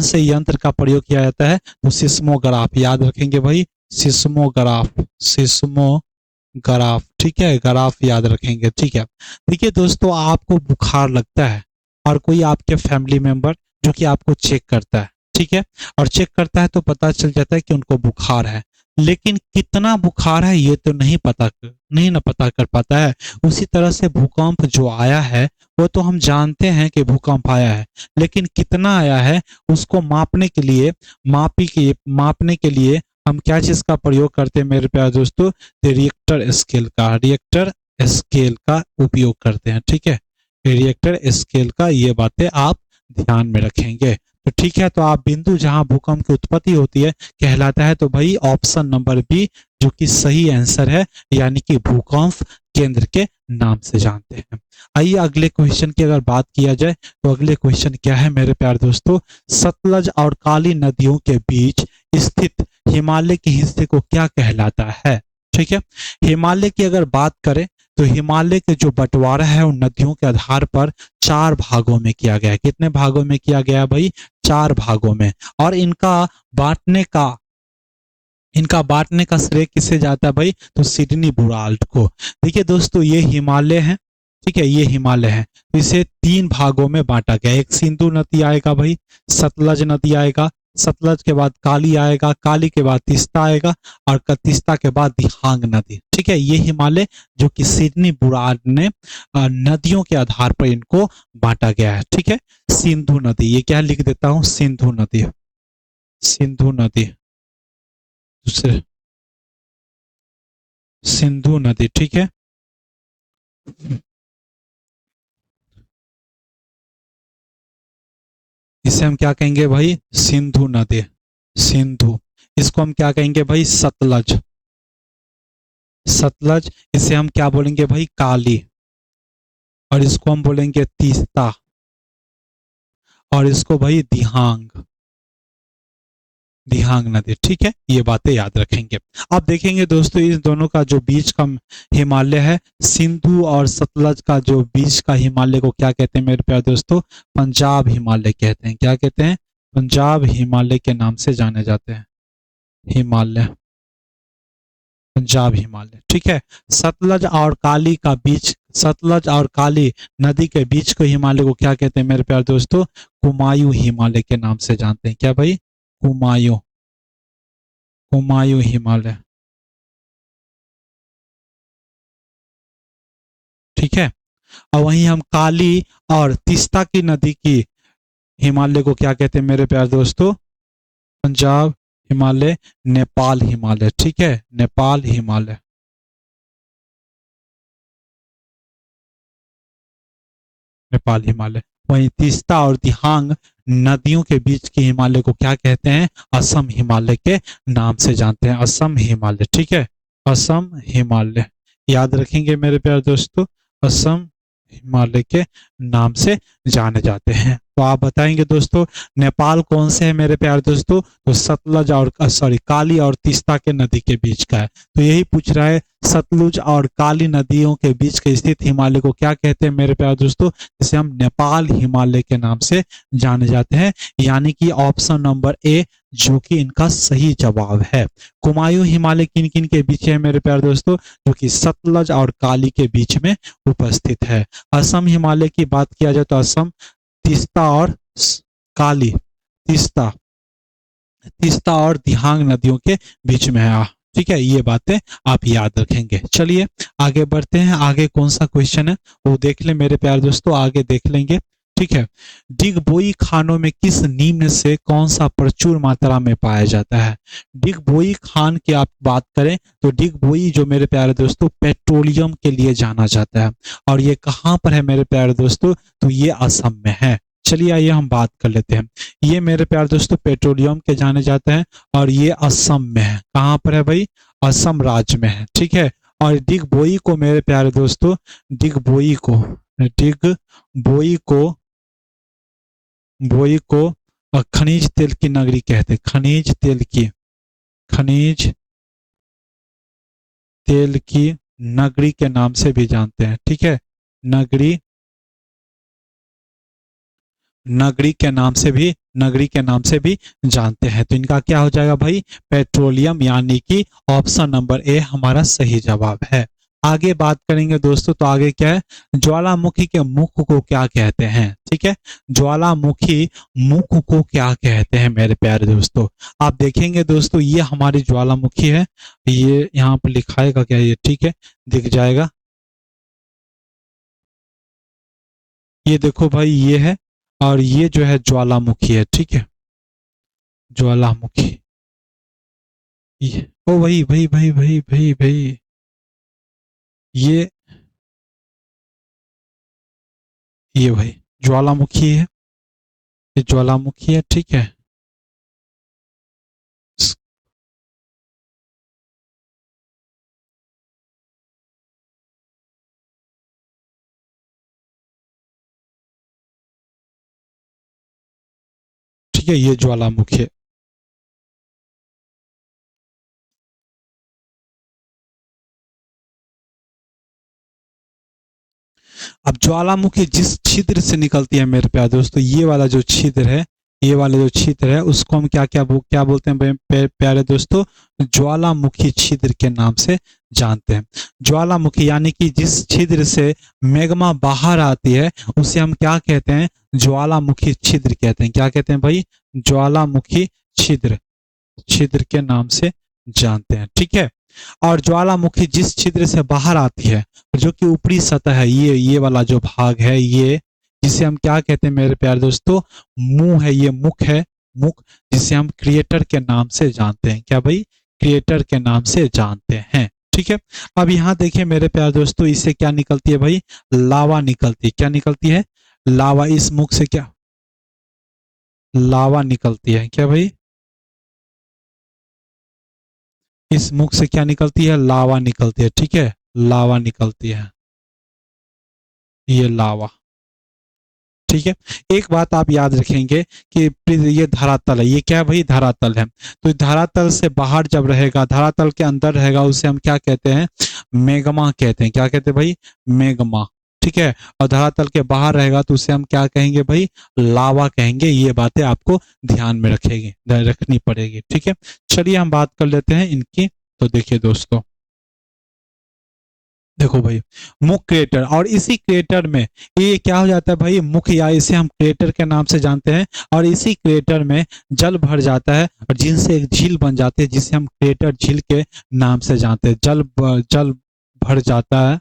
से यंत्र का प्रयोग किया जाता है? तो सिस्मोग्राफ, याद रखेंगे भाई, सिस्मोग्राफ। ठीक है, ग्राफ याद रखेंगे। ठीक है, देखिए दोस्तों, आपको बुखार लगता है और कोई आपके फैमिली मेंबर जो कि आपको चेक करता है, ठीक है, और चेक करता है तो पता चल जाता है कि उनको बुखार है। लेकिन कितना बुखार है ये तो नहीं ना पता कर पाता है। उसी तरह से भूकंप जो आया है वो तो हम जानते हैं कि भूकंप आया है, लेकिन कितना आया है उसको मापने के लिए मापने के लिए हम क्या चीज का प्रयोग करते हैं मेरे प्यारे दोस्तों? रिएक्टर स्केल का उपयोग करते हैं। ठीक है, रिएक्टर स्केल का, ये बातें आप ध्यान में रखेंगे। तो ठीक है, तो आप बिंदु जहां भूकंप की उत्पत्ति होती है कहलाता है तो भाई ऑप्शन नंबर बी जो कि सही आंसर है, यानी कि भूकंप केंद्र के नाम से जानते हैं। आइए अगले क्वेश्चन की अगर बात किया जाए तो अगले क्वेश्चन क्या है मेरे प्यारे दोस्तों? सतलज और काली नदियों के बीच स्थित हिमालय के हिस्से को क्या कहलाता है? ठीक है, हिमालय की अगर बात करें तो हिमालय के जो बंटवारा है उन नदियों के आधार पर 4 भागों में किया गया है। कितने भागों में किया गया है भाई? 4 भागों में। और इनका बांटने का श्रेय किसे जाता है भाई? तो सिडनी बुराल्ट को। देखिए दोस्तों, ये हिमालय है, ठीक है, ये हिमालय है, तो इसे 3 भागों में बांटा गया। एक सिंधु नदी आएगा भाई, सतलज नदी आएगा, सतलज के बाद काली आएगा, काली के बाद तीस्ता आएगा, और तीस्ता के बाद दिहांग नदी। ठीक है, ये हिमालय जो कि सिडनी बुराल्ट ने नदियों के आधार पर इनको बांटा गया है। ठीक है, सिंधु नदी, ये क्या लिख देता हूं? सिंधु नदी, सिंधु नदी, दूसरे सिंधु नदी। ठीक है, इसे हम क्या कहेंगे भाई? सिंधु नदी, सिंधु। इसको हम क्या कहेंगे भाई? सतलज, सतलज। इसे हम क्या बोलेंगे भाई? काली। और इसको हम बोलेंगे तीस्ता, और इसको भाई दिहांग, दिहांग नदी। ठीक है, ये बातें याद रखेंगे। अब देखेंगे दोस्तों, इस दोनों का जो बीच का हिमालय है, सिंधु और सतलज का जो बीच का हिमालय को क्या कहते हैं मेरे प्यारे दोस्तों? पंजाब हिमालय कहते हैं। क्या कहते हैं? पंजाब हिमालय के नाम से जाने जाते हैं। हिमालय, पंजाब हिमालय। ठीक है, सतलज और काली का बीच, सतलज और काली नदी के बीच को हिमालय को क्या कहते हैं मेरे प्यारे दोस्तों? कुमायूं हिमालय के नाम से जानते हैं। क्या भाई? कुमायूं, कुमायूं हिमालय। ठीक है, और वहीं हम काली और तीस्ता की नदी की हिमालय को क्या कहते हैं मेरे प्यारे दोस्तों? पंजाब हिमालय, नेपाल हिमालय। ठीक है, नेपाल हिमालय, नेपाल हिमालय। वहीं तीस्ता और दिहांग नदियों के बीच के हिमालय को क्या कहते हैं? असम हिमालय के नाम से जानते हैं। असम हिमालय। ठीक है, असम हिमालय याद रखेंगे मेरे प्यारे दोस्तों, असम हिमालय के नाम से जाने जाते हैं। तो आप बताएंगे दोस्तों, नेपाल कौन से है मेरे प्यारे दोस्तों? तो सतलज और सॉरी काली और तीस्ता के नदी के बीच का है। तो यही पूछ रहा है, सतलुज और काली नदियों के बीच के स्थित हिमालय को क्या कहते हैं मेरे प्यारे दोस्तों? जिसे हम नेपाल हिमालय के नाम से जाने जाते हैं, यानी कि ऑप्शन नंबर ए जो कि इनका सही जवाब है। कुमायूं हिमालय किन किन के बीच है मेरे प्यारे दोस्तों? जो कि सतलज और काली के बीच में उपस्थित है। असम हिमालय की बात किया जाए तो असम तीस्ता और काली, तीस्ता, तीस्ता और दिहांग नदियों के बीच में है। ठीक है, ये बातें आप याद रखेंगे। चलिए आगे बढ़ते हैं। आगे कौन सा क्वेश्चन है वो देख ले मेरे प्यारे दोस्तों, आगे देख लेंगे। ठीक है, डिगबोई खानों में किस निम्न से कौन सा प्रचुर मात्रा में पाया जाता है? डिगबोई खान की आप बात करें तो डिगबोई जो मेरे प्यारे दोस्तों पेट्रोलियम के लिए जाना जाता है। और ये कहाँ पर है मेरे प्यारे दोस्तों? तो ये असम में है। चलिए आइए हम बात कर लेते हैं। ये मेरे प्यारे दोस्तों पेट्रोलियम के जाने जाते हैं, और ये असम में है। कहाँ पर है भाई? असम राज्य में है। ठीक है, और डिगबोई को मेरे प्यारे दोस्तों, डिगबोई को, डिगबोई को, बोई को खनिज तेल की नगरी कहते हैं। खनिज तेल की, खनिज तेल की नगरी के नाम से भी जानते हैं। ठीक है, नगरी, नगरी के नाम से भी, नगरी के नाम से भी जानते हैं। तो इनका क्या हो जाएगा भाई? पेट्रोलियम, यानी कि ऑप्शन नंबर ए हमारा सही जवाब है। आगे बात करेंगे दोस्तों, तो आगे क्या है, ज्वालामुखी के मुख को क्या कहते हैं। ठीक है, ज्वालामुखी मुख को क्या कहते हैं मेरे प्यारे दोस्तों। आप देखेंगे दोस्तों, ये हमारी ज्वालामुखी है, ये यहाँ पर लिखाएगा क्या, ये ठीक है दिख जाएगा, ये देखो भाई ये है, और ये जो है ज्वालामुखी है। ठीक है, ज्वालामुखी, ये ओ भाई भाई भाई भाई भाई भाई, ये ये भाई ज्वालामुखी है, ये ज्वालामुखी है। ठीक है, ठीक है, ये ज्वालामुखी है। अब ज्वालामुखी जिस छिद्र से निकलती है मेरे प्यारे दोस्तों, ये वाला जो छिद्र है, ये वाला जो छिद्र है, उसको हम क्या क्या क्या बोलते हैं प्यारे दोस्तों, ज्वालामुखी छिद्र के नाम से जानते हैं। ज्वालामुखी यानी कि जिस छिद्र से मैग्मा बाहर आती है, उसे हम क्या कहते हैं, ज्वालामुखी छिद्र कहते हैं। क्या कहते हैं भाई, ज्वालामुखी छिद्र, छिद्र के नाम से जानते हैं। ठीक है, और ज्वालामुखी जिस छिद्र से बाहर आती है, जो कि ऊपरी सतह है, ये वाला जो भाग है, ये जिसे हम क्या कहते हैं मेरे प्यारे दोस्तों, मुंह है, ये मुख है, मुख, जिसे हम क्रिएटर के नाम से जानते हैं। क्या भाई, क्रिएटर के नाम से जानते हैं। ठीक है, अब यहाँ देखिए मेरे प्यारे दोस्तों, इससे क्या निकलती है भाई, लावा निकलती है। क्या निकलती है, लावा। इस मुख से क्या, लावा निकलती है। क्या भाई, इस मुख से क्या निकलती है, लावा निकलती है। ठीक है, लावा निकलती है, ये लावा। ठीक है, एक बात आप याद रखेंगे कि ये धरातल है, ये क्या है भाई, धरातल है। तो धरातल से बाहर जब रहेगा, धरातल के अंदर रहेगा, उसे हम क्या कहते हैं, मैग्मा कहते हैं। क्या कहते हैं भाई, मैग्मा। ठीक है, और धरातल के बाहर रहेगा तो उसे हम क्या कहेंगे भाई, लावा कहेंगे। ये बातें आपको ध्यान में रखेगी, रखनी पड़ेगी। ठीक है, चलिए हम बात कर लेते हैं इनकी। तो देखिए दोस्तों, देखो भाई, मुख क्रिएटर, और इसी क्रिएटर में ये क्या हो जाता है भाई, मुख, या इसे हम क्रिएटर के नाम से जानते हैं, और इसी क्रिएटर में जल भर जाता है, और जिनसे एक झील बन जाती है, जिसे हम क्रिएटर झील के नाम से जानते हैं। जल भर जाता है,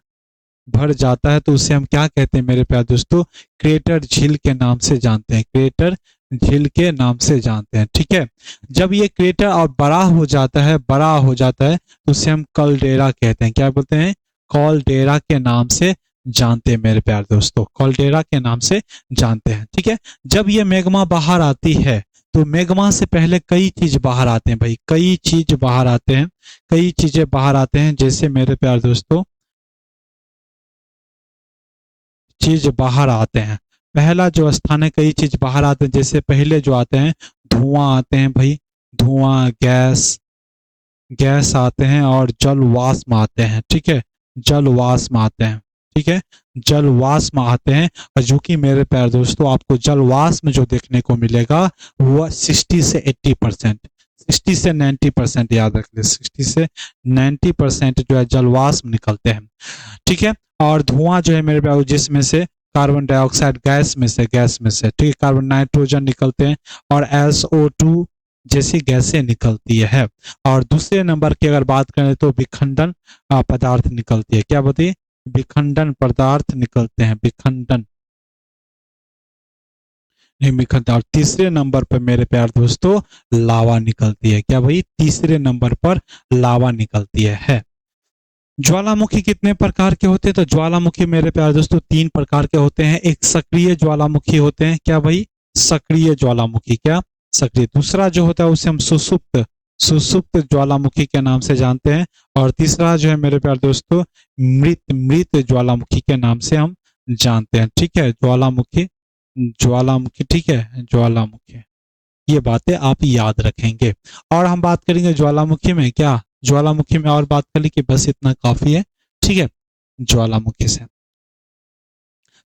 भर जाता है, तो उसे हम क्या कहते हैं मेरे प्यारे दोस्तों, क्रिएटर झील के नाम से जानते हैं, क्रिएटर झील के नाम से जानते हैं। ठीक है, जब ये क्रिएटर और बड़ा हो जाता है, बड़ा हो जाता है, तो उसे हम कलडेरा कहते हैं। क्या बोलते हैं, कॉलडेरा के नाम से जानते हैं मेरे प्यारे दोस्तों, कॉलडेरा के नाम से जानते हैं। ठीक है, जब ये मैग्मा बाहर आती है, तो मैग्मा से पहले कई चीज बाहर आते हैं भाई, कई चीज बाहर आते हैं, कई चीजें बाहर आते हैं। जैसे मेरे प्यारे दोस्तों, चीज बाहर आते हैं, पहला जो स्थान है, कई चीज बाहर आते हैं। जैसे पहले जो आते हैं, धुआं आते हैं भाई, धुआं, गैस, गैस आते हैं, और जल वाष्प आते हैं। ठीक है, जल वाष्प आते हैं। ठीक है, जल वाष्प आते हैं, और जो कि मेरे प्यारे दोस्तों, आपको जल वाष्प जो देखने को मिलेगा, वो 60 से 80%, 60 से 90% याद रख ले, 60 से 90% जो है जल वाष्प निकलते हैं। ठीक है, और धुआं जो है मेरे प्यारे, जिसमें से कार्बन डाइऑक्साइड गैस में से, ठीक है, कार्बन, नाइट्रोजन निकलते हैं, और SO2 जैसी गैसें निकलती है। और दूसरे नंबर की अगर बात करें तो विखंडन पदार्थ निकलती है। क्या बताइए, विखंडन पदार्थ निकलते हैं, विखंडन, नहीं विखंडन। और तीसरे नंबर पर मेरे प्यारे दोस्तों, लावा निकलती है। क्या भाई, तीसरे नंबर पर लावा निकलती है। ज्वालामुखी कितने प्रकार के होते हैं, तो ज्वालामुखी मेरे प्यारे दोस्तों 3 प्रकार के होते हैं। एक सक्रिय ज्वालामुखी होते हैं। क्या भाई, सक्रिय ज्वालामुखी, क्या सक्रिय। दूसरा जो होता है उसे हम सुसुप्त, सुसुप्त ज्वालामुखी के नाम से जानते हैं। और तीसरा जो है मेरे प्यारे दोस्तों, मृत, मृत ज्वालामुखी के नाम से हम जानते हैं। ठीक है, ज्वालामुखी, ज्वालामुखी, ठीक है, ज्वालामुखी। ये बातें आप याद रखेंगे। और हम बात करेंगे ज्वालामुखी में, क्या ज्वालामुखी में और बात कर ली कि बस इतना काफी है। ठीक है, ज्वालामुखी से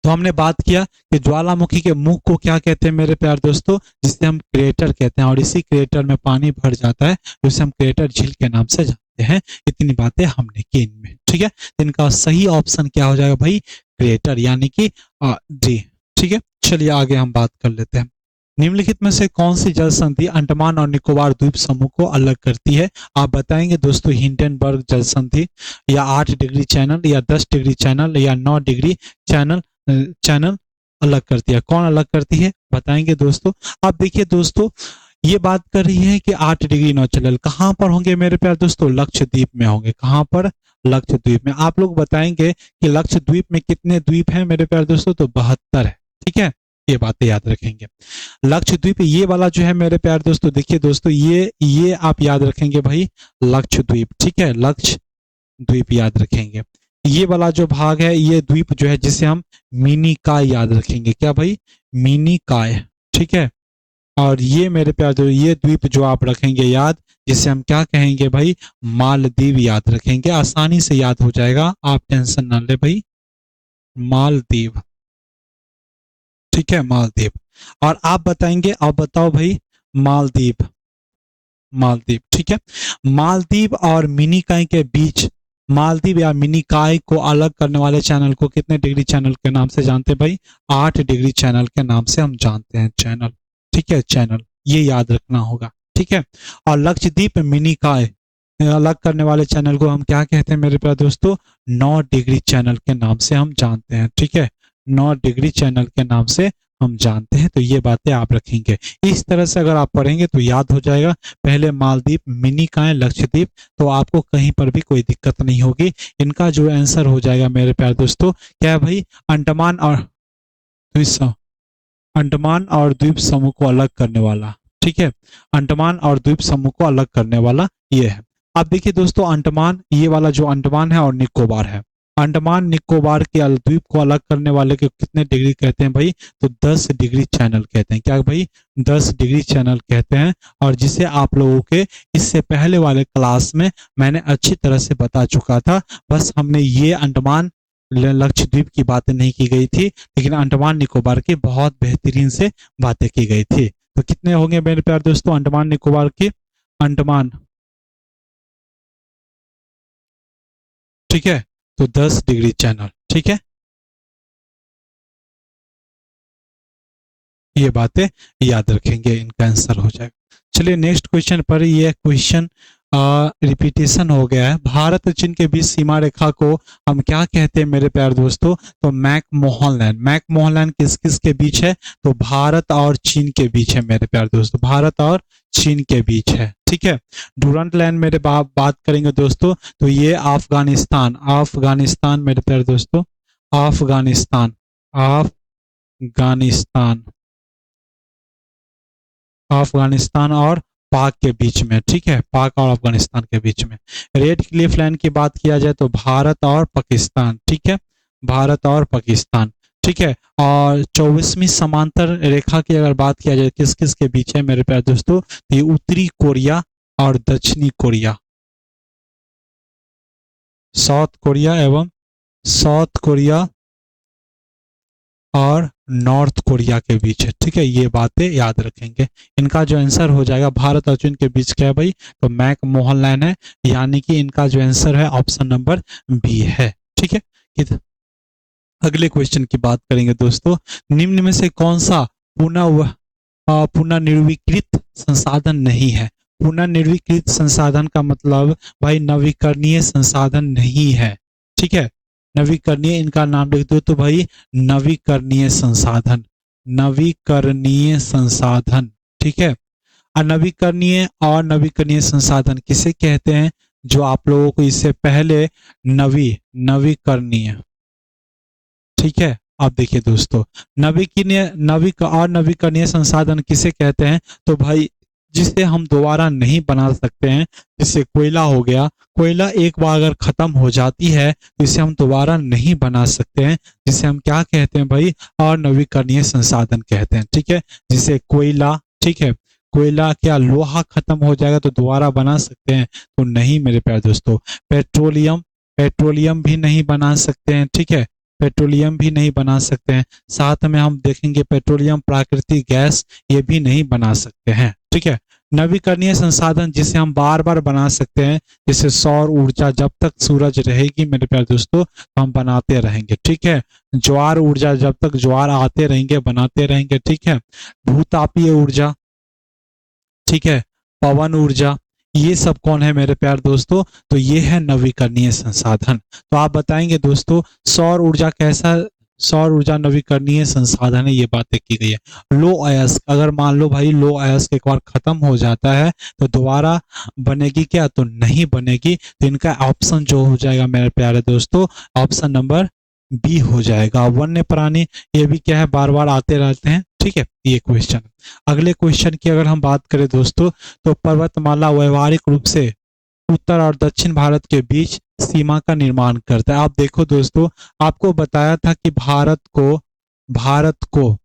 तो हमने बात किया कि ज्वालामुखी के मुख को क्या कहते हैं मेरे प्यारे दोस्तों, जिसे हम क्रेटर कहते हैं, और इसी क्रेटर में पानी भर जाता है, जिसे हम क्रेटर झील के नाम से जानते हैं। चाहते हैं। इतनी बातें हमने की इनमें, ठीक है। इनका सही ऑप्शन क्या हो जाएगा भाई, क्रिएटर, यानी कि डी, ठीक है। चलिए आगे हम बात कर लेते हैं। निम्नलिखित में से कौन सी जल संधि अंडमान और निकोबार द्वीप समूह को अलग करती है? आप बताएंगे दोस्तों। हिंडनबर्ग जल संधि, या 8 डिग्री चैनल, या 10 डिग्री चैनल, या 9 डिग्री चैनल चैनल अलग करती है? कौन अलग करती है बताएंगे दोस्तों। आप देखिए दोस्तों, ये बात कर रही है कि 8 डिग्री 9 चैनल कहां पर होंगे मेरे प्यारे दोस्तों? लक्षद्वीप में होंगे। कहां पर? लक्षद्वीप में। आप लोग बताएंगे कि लक्षद्वीप में कितने द्वीप हैं मेरे प्यारे दोस्तों? तो 72 है, ठीक है। ये बातें याद रखेंगे। लक्षद्वीप ये वाला जो है मेरे प्यारे दोस्तों, देखिए दोस्तों, ये आप याद रखेंगे भाई, लक्षद्वीप, ठीक है। लक्षद्वीप याद रखेंगे। ये वाला जो भाग है, ये द्वीप जो है जिसे हम मिनी काय याद रखेंगे। क्या भाई? मिनी काय, ठीक है। और ये मेरे प्यारे, ये द्वीप जो आप रखेंगे याद, जिसे हम क्या कहेंगे भाई? मालदीव याद रखेंगे। आसानी से याद हो जाएगा, आप टेंशन ना ले भाई। मालदीव, ठीक है, मालदीव। और आप बताएंगे, आप बताओ भाई, मालदीव, मालदीव, ठीक है। मालदीव और मिनिकॉय के बीच, मालदीव या मिनिकॉय को अलग करने वाले चैनल को कितने डिग्री चैनल के नाम से जानते हैं भाई? 8 डिग्री चैनल के नाम से हम जानते हैं, चैनल, ठीक है, चैनल, ये याद रखना होगा, ठीक है। और लक्षद्वीप मिनिकॉय अलग करने वाले चैनल को हम क्या कहते हैं मेरे प्यारे दोस्तों? 9 डिग्री चैनल के नाम से हम जानते हैं, ठीक है। 9 डिग्री चैनल के नाम से हम जानते हैं। तो ये बातें आप रखेंगे। इस तरह से अगर आप पढ़ेंगे तो याद हो जाएगा। पहले मालदीव, मिनिकॉय, लक्षद्वीप, तो आपको कहीं पर भी कोई दिक्कत नहीं होगी। इनका जो आंसर हो जाएगा मेरे प्यारे दोस्तों, क्या है भाई? अंडमान और अंडमान और द्वीप समूह को अलग करने वाला, ठीक है। अंडमान और द्वीप समूह को अलग करने वाला ये है। अब देखिए दोस्तों, अंडमान, ये वाला जो अंडमान है और निकोबार है, अंडमान निकोबार के द्वीप को अलग करने वाले के कितने डिग्री कहते हैं भाई? तो 10 डिग्री चैनल कहते हैं। क्या भाई? 10 डिग्री चैनल कहते हैं। और जिसे आप लोगों के इससे पहले वाले क्लास में मैंने अच्छी तरह से बता चुका था। बस हमने ये अंडमान लक्षद्वीप की बातें नहीं की गई थी, लेकिन अंडमान निकोबार की बहुत बेहतरीन से बातें की गई थी। तो कितने होंगे मेरे प्यारे दोस्तों अंडमान निकोबार के? अंडमान, ठीक है, तो 10 डिग्री चैनल, ठीक है। ये बातें याद रखेंगे, इनका आंसर हो जाएगा। चलिए नेक्स्ट क्वेश्चन पर। ये क्वेश्चन रिपीटेशन हो गया है। भारत और चीन के बीच सीमा रेखा को हम क्या कहते हैं मेरे प्यारे दोस्तों? तो मैकमोहन लाइन। मैकमोहन लाइन किस किस के बीच है? तो भारत और चीन के बीच है मेरे प्यारे दोस्तों, भारत और चीन के बीच है, ठीक है। डुरंट लाइन मेरे बात करेंगे दोस्तों, तो ये अफगानिस्तान, अफगानिस्तान मेरे प्यारे दोस्तों, अफगानिस्तान, अफगानिस्तान, अफगानिस्तान और पाक के बीच में, ठीक है, पाक और अफगानिस्तान के बीच में। रेड क्लिफ लाइन की बात किया जाए तो भारत और पाकिस्तान, ठीक है, भारत और पाकिस्तान, ठीक है। और 24वीं समांतर रेखा की अगर बात किया जाए किस किस के बीच है मेरे प्यारे दोस्तों? तो ये उत्तरी कोरिया और दक्षिणी कोरिया, साउथ कोरिया एवं साउथ कोरिया और नॉर्थ कोरिया के बीच है, ठीक है। ये बातें याद रखेंगे। इनका जो आंसर हो जाएगा भारत और चीन के बीच क्या है भाई? तो मैकमोहन लाइन है, यानी कि इनका जो आंसर है ऑप्शन नंबर बी है, ठीक है। अगले क्वेश्चन की बात करेंगे दोस्तों। निम्न में से कौन सा पुनर्निर्विकृत संसाधन नहीं है? पुनर्निर्विकृत संसाधन का मतलब भाई नवीकरणीय संसाधन नहीं है, ठीक है। नवीकरणीय, इनका नाम लिख दो तो भाई नवीकरणीय संसाधन, नवीकरणीय संसाधन, ठीक है। अनवीकरणीय और नवीकरणीय संसाधन किसे कहते हैं? जो आप लोगों को इससे पहले नवीकरणीय, ठीक है। आप देखिए दोस्तों, नवीकरणीय संसाधन किसे कहते हैं? तो भाई जिसे हम दोबारा नहीं बना सकते हैं, जैसे कोयला हो गया, कोयला एक बार अगर खत्म हो जाती है तो इसे हम दोबारा नहीं बना सकते हैं, जिसे हम क्या कहते हैं भाई? अनवीकरणीय संसाधन कहते हैं, ठीक है। जिसे कोयला, ठीक है, कोयला क्या लोहा खत्म हो जाएगा तो दोबारा बना सकते हैं? तो नहीं मेरे प्यारे दोस्तों। पेट्रोलियम, पेट्रोलियम भी नहीं बना सकते हैं, ठीक है, पेट्रोलियम भी नहीं बना सकते हैं। साथ में हम देखेंगे पेट्रोलियम प्राकृतिक गैस, ये भी नहीं बना सकते हैं, ठीक है। नवीकरणीय संसाधन जिसे हम बार बार बना सकते हैं, जैसे सौर ऊर्जा, जब तक सूरज रहेगी मेरे प्यारे दोस्तों तो हम बनाते रहेंगे, ठीक है। ज्वार ऊर्जा, जब तक ज्वार आते रहेंगे बनाते रहेंगे, ठीक है। भूतापीय ऊर्जा, ठीक है। पवन ऊर्जा, ये सब कौन है मेरे प्यारे दोस्तों, तो ये है नवीकरणीय संसाधन। तो आप बताएंगे दोस्तों सौर ऊर्जा कैसा, सौर ऊर्जा नवीकरणीय संसाधन है, ये बातें की गई है। लो अयस्क, अगर मान लो भाई लो अयस्क एक बार खत्म हो जाता है तो दोबारा बनेगी क्या, तो नहीं बनेगी। तो इनका ऑप्शन जो हो जाएगा मेरे प्यारे दोस्तों, ऑप्शन नंबर बी हो जाएगा। वन्य प्राणी, ये भी क्या है, बार बार आते रहते हैं, ठीक है। ये क्वेश्चन, अगले क्वेश्चन की अगर हम बात करें दोस्तों, तो पर्वतमाला व्यवहारिक रूप से उत्तर और दक्षिण भारत के बीच सीमा का निर्माण करता है। आप देखो दोस्तों, आपको बताया था कि भारत को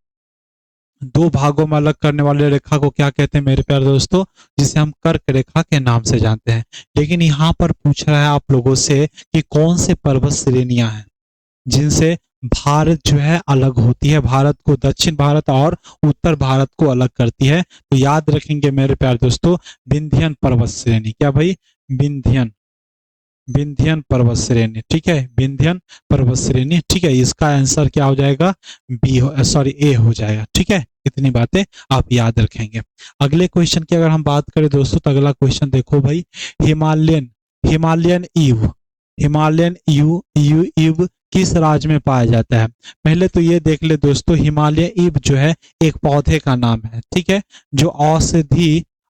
दो भागों में अलग करने वाले रेखा को क्या कहते हैं मेरे प्यारे दोस्तों, जिसे हम कर्क रेखा के नाम से जानते हैं। लेकिन यहाँ पर पूछ रहा है आप लोगों से कि कौन से पर्वत श्रेणियां हैं जिनसे भारत जो है अलग होती है, भारत को, दक्षिण भारत और उत्तर भारत को अलग करती है। तो याद रखेंगे मेरे प्यारे दोस्तों, विंध्यन पर्वत श्रेणी, क्या भाई, विंध्यन, विंध्यन पर्वत श्रेणी, ठीक है, विंध्यन पर्वत श्रेणी, ठीक है। इसका आंसर क्या हो जाएगा, बी, सॉरी ए हो जाएगा, ठीक है। इतनी बातें आप याद रखेंगे। अगले क्वेश्चन की अगर हम बात करें दोस्तों, तो अगला क्वेश्चन देखो भाई, Himalayan, Himalayan yew, Himalayan yew किस राज्य में पाया जाता है। पहले तो ये देख ले दोस्तों, हिमालय ईव जो है एक पौधे का नाम है, ठीक है, जो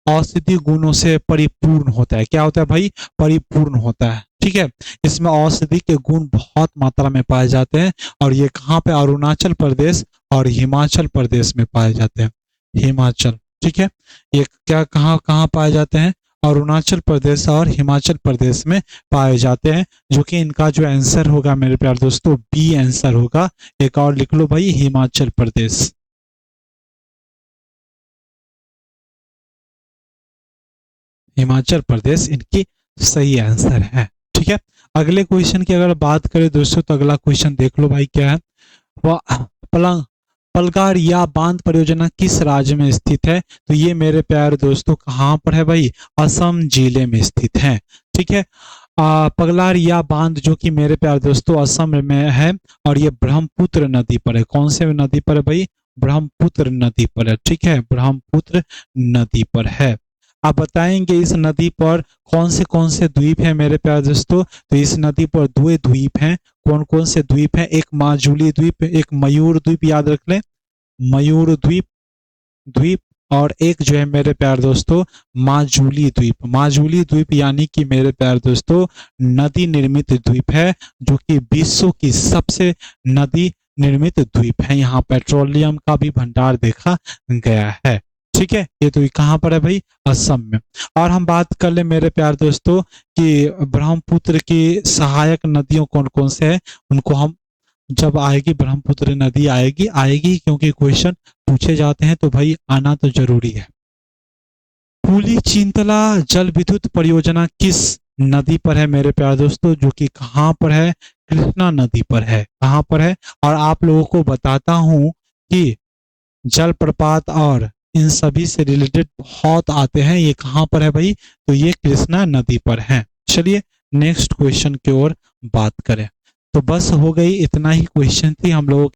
औषधि गुणों से परिपूर्ण होता है। क्या होता है भाई, परिपूर्ण होता है, ठीक है। इसमें औषधि के गुण बहुत मात्रा में पाए जाते हैं और ये कहाँ पे, अरुणाचल प्रदेश और हिमाचल प्रदेश में पाए जाते हैं, हिमाचल, ठीक है। ये क्या, कहाँ कहाँ पाए जाते हैं, अरुणाचल प्रदेश और हिमाचल प्रदेश में पाए जाते हैं, जो कि इनका जो आंसर होगा मेरे प्यारे दोस्तों, बी आंसर होगा। एक और लिख लो भाई, हिमाचल प्रदेश, हिमाचल प्रदेश इनकी सही आंसर है, ठीक है। अगले क्वेश्चन की अगर बात करें दोस्तों, तो अगला क्वेश्चन देख लो भाई, क्या है वह, पलंग, पलगार या बांध परियोजना किस राज्य में स्थित है। तो ये मेरे प्यारे दोस्तों कहाँ पर है भाई, असम जिले में स्थित है, ठीक है। पगलार या बांध जो कि मेरे प्यारे दोस्तों असम में है और ये ब्रह्मपुत्र नदी पर है। कौन से नदी पर है भाई, ब्रह्मपुत्र नदी पर है, ठीक है, ब्रह्मपुत्र नदी पर है। आप बताएंगे इस नदी पर कौन से द्वीप है मेरे प्यारे दोस्तों, तो इस नदी पर दो द्वीप हैं। कौन कौन से द्वीप हैं, एक माजुली द्वीप, एक मयूर द्वीप, याद रख ले, मयूर द्वीप, द्वीप, और एक जो है मेरे प्यारे दोस्तों माजुली द्वीप। माजुली द्वीप यानी कि मेरे प्यारे दोस्तों नदी निर्मित द्वीप है, जो कि विश्व की सबसे नदी निर्मित द्वीप है। यहाँ पेट्रोलियम का भी भंडार देखा गया है, ठीक है। ये तो कहाँ पर है भाई, असम में। और हम बात कर ले मेरे प्यारे दोस्तों कि ब्रह्मपुत्र की सहायक नदियों कौन कौन से है, उनको हम जब आएगी, ब्रह्मपुत्र नदी आएगी, आएगी क्योंकि क्वेश्चन पूछे जाते हैं तो भाई आना तो जरूरी है। पुली चिंतला जल विद्युत परियोजना किस नदी पर है मेरे प्यारे दोस्तों, जो कि कहाँ पर है, कृष्णा नदी पर है, कहाँ पर है। और आप लोगों को बताता हूं कि जलप्रपात और इन सभी से रिलेटेड बहुत आते हैं, ये कहाँ पर है भाई, तो ये कृष्णा नदी पर है। चलिए नेक्स्ट क्वेश्चन की ओर बात करें। तो बस हो गई, इतना ही क्वेश्चन थी हम लोगों